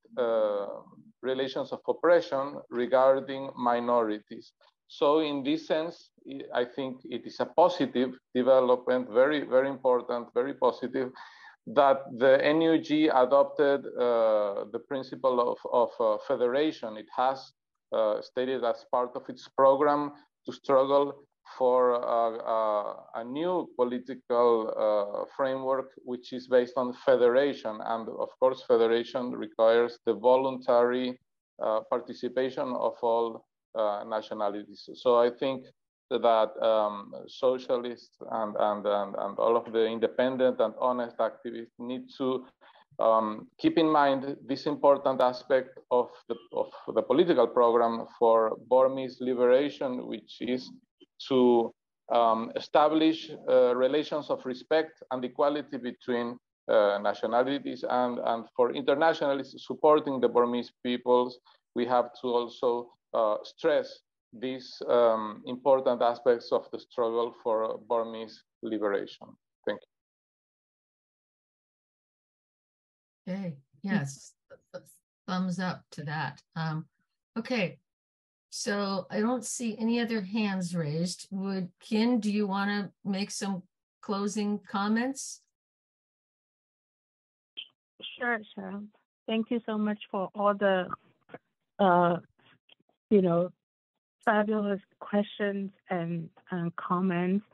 relations of oppression regarding minorities. So in this sense, I think it is a positive development, very, very important, very positive, that the NUG adopted the principle of federation. It has stated as part of its program to struggle for a new political framework, which is based on federation. And of course, federation requires the voluntary participation of all nationalities. So I think that socialists and all of the independent and honest activists need to keep in mind this important aspect of the political program for Burmese liberation, which is to establish relations of respect and equality between nationalities, and for internationalists supporting the Burmese peoples, we have to also stress these important aspects of the struggle for Burmese liberation. Thank you. Okay, yes, thumbs up to that. Okay, so I don't see any other hands raised. Khin, do you want to make some closing comments? Sure. Thank you so much for all the, fabulous questions and comments.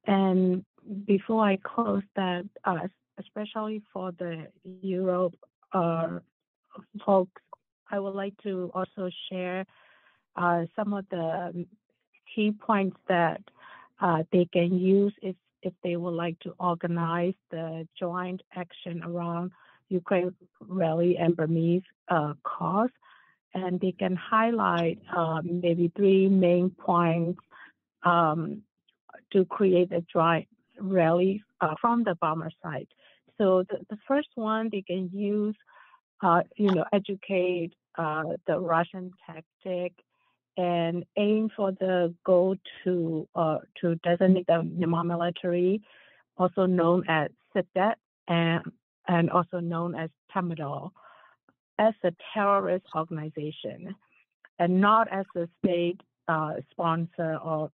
And before I close that, especially for the Europe folks, I would like to also share some of the key points that they can use if they would like to organize the joint action around Ukraine rally and Burmese cause. And they can highlight maybe 3 main points to create a joint rally from the Burma side. So the first one, they can use, educate the Russian tactic and aim for the goal to designate the Myanmar military, also known as SIDET and also known as Tamadol, as a terrorist organization and not as a state sponsor or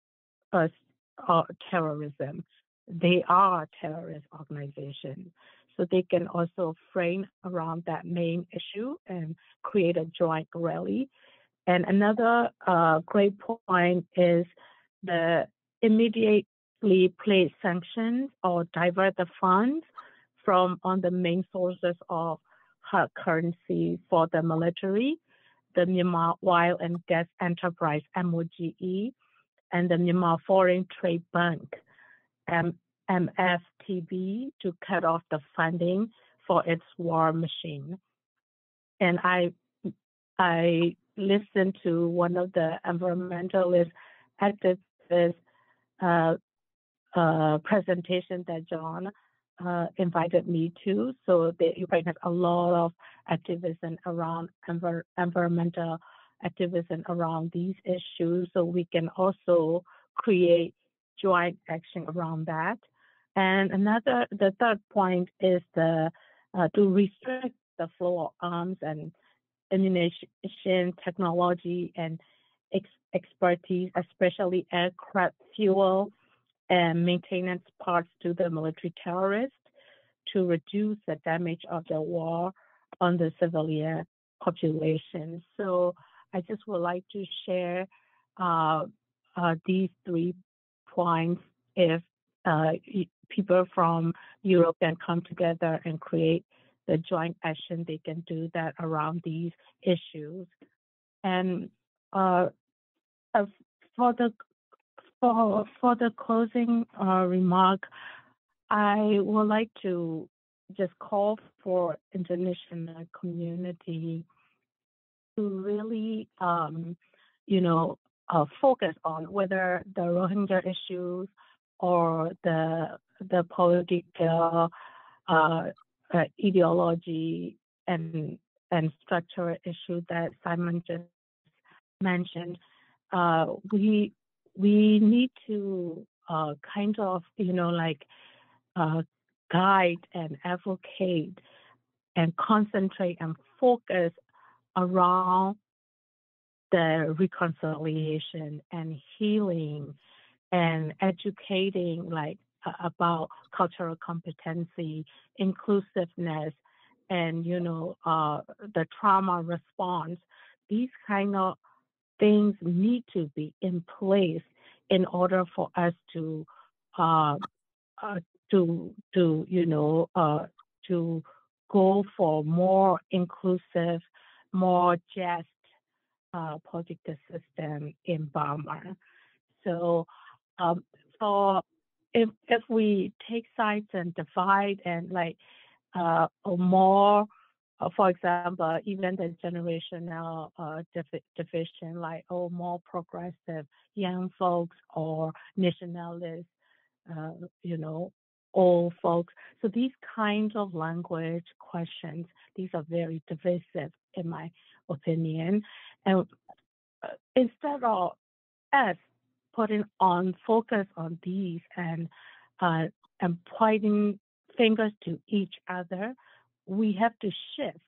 terrorism. They are a terrorist organization. So they can also frame around that main issue and create a joint rally. And another great point is the immediately place sanctions or divert the funds from on the main sources of hard currency for the military, the Myanmar Oil and Gas Enterprise, MOGE, and the Myanmar Foreign Trade Bank, MFTB, to cut off the funding for its war machine. And I listened to one of the environmentalist activists presentation that John invited me to. So Ukraine has a lot of activism around environmental activism around these issues. So we can also create joint action around that. And the third point is to restrict the flow of arms and ammunition technology and expertise, especially aircraft fuel and maintenance parts to the military terrorists, to reduce the damage of the war on the civilian population. So I just would like to share these 3 points. If people from Europe can come together and create the joint action, they can do that around these issues. And for the closing remark, I would like to just call for international community to really, focus on whether the Rohingya issues or the political ideology and structural issue that Simon just mentioned. We need to guide and advocate and concentrate and focus around the reconciliation and healing and educating about cultural competency, inclusiveness, and the trauma response. These kind of things need to be in place in order for us to go for more inclusive, more just political system in Burma. So, if we take sides and divide and more, for example, even the generational division, more progressive young folks or nationalists, old folks. So these kinds of language questions, these are very divisive in my opinion. And instead of us putting on focus on these and pointing fingers to each other, we have to shift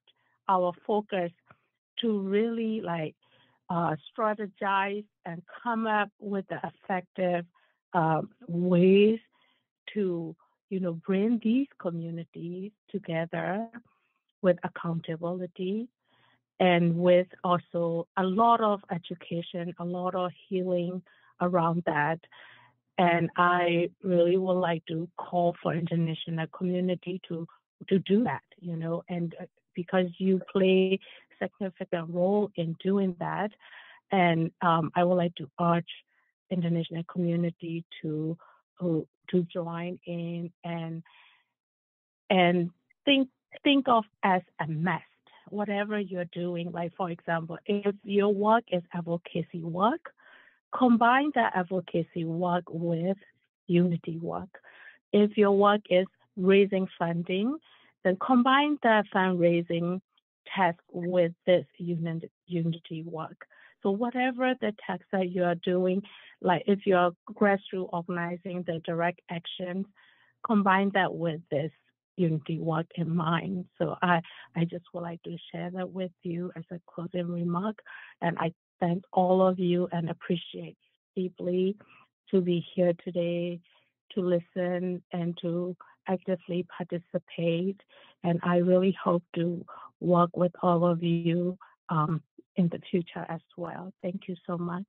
our focus to really strategize and come up with the effective ways to bring these communities together with accountability and with also a lot of education, a lot of healing around that. And I really would like to call for international community to do that, and because you play a significant role in doing that. And I would like to urge international community to join in and think of as a must. Whatever you're doing, for example, if your work is advocacy work, combine that advocacy work with unity work. If your work is raising funding, then combine that fundraising task with this unity work. So whatever the task that you are doing, if you're grassroots organizing the direct actions, combine that with this unity work in mind. So I just would like to share that with you as a closing remark. And I thank all of you and appreciate deeply to be here today, to listen and to actively participate. And I really hope to work with all of you in the future as well. Thank you so much.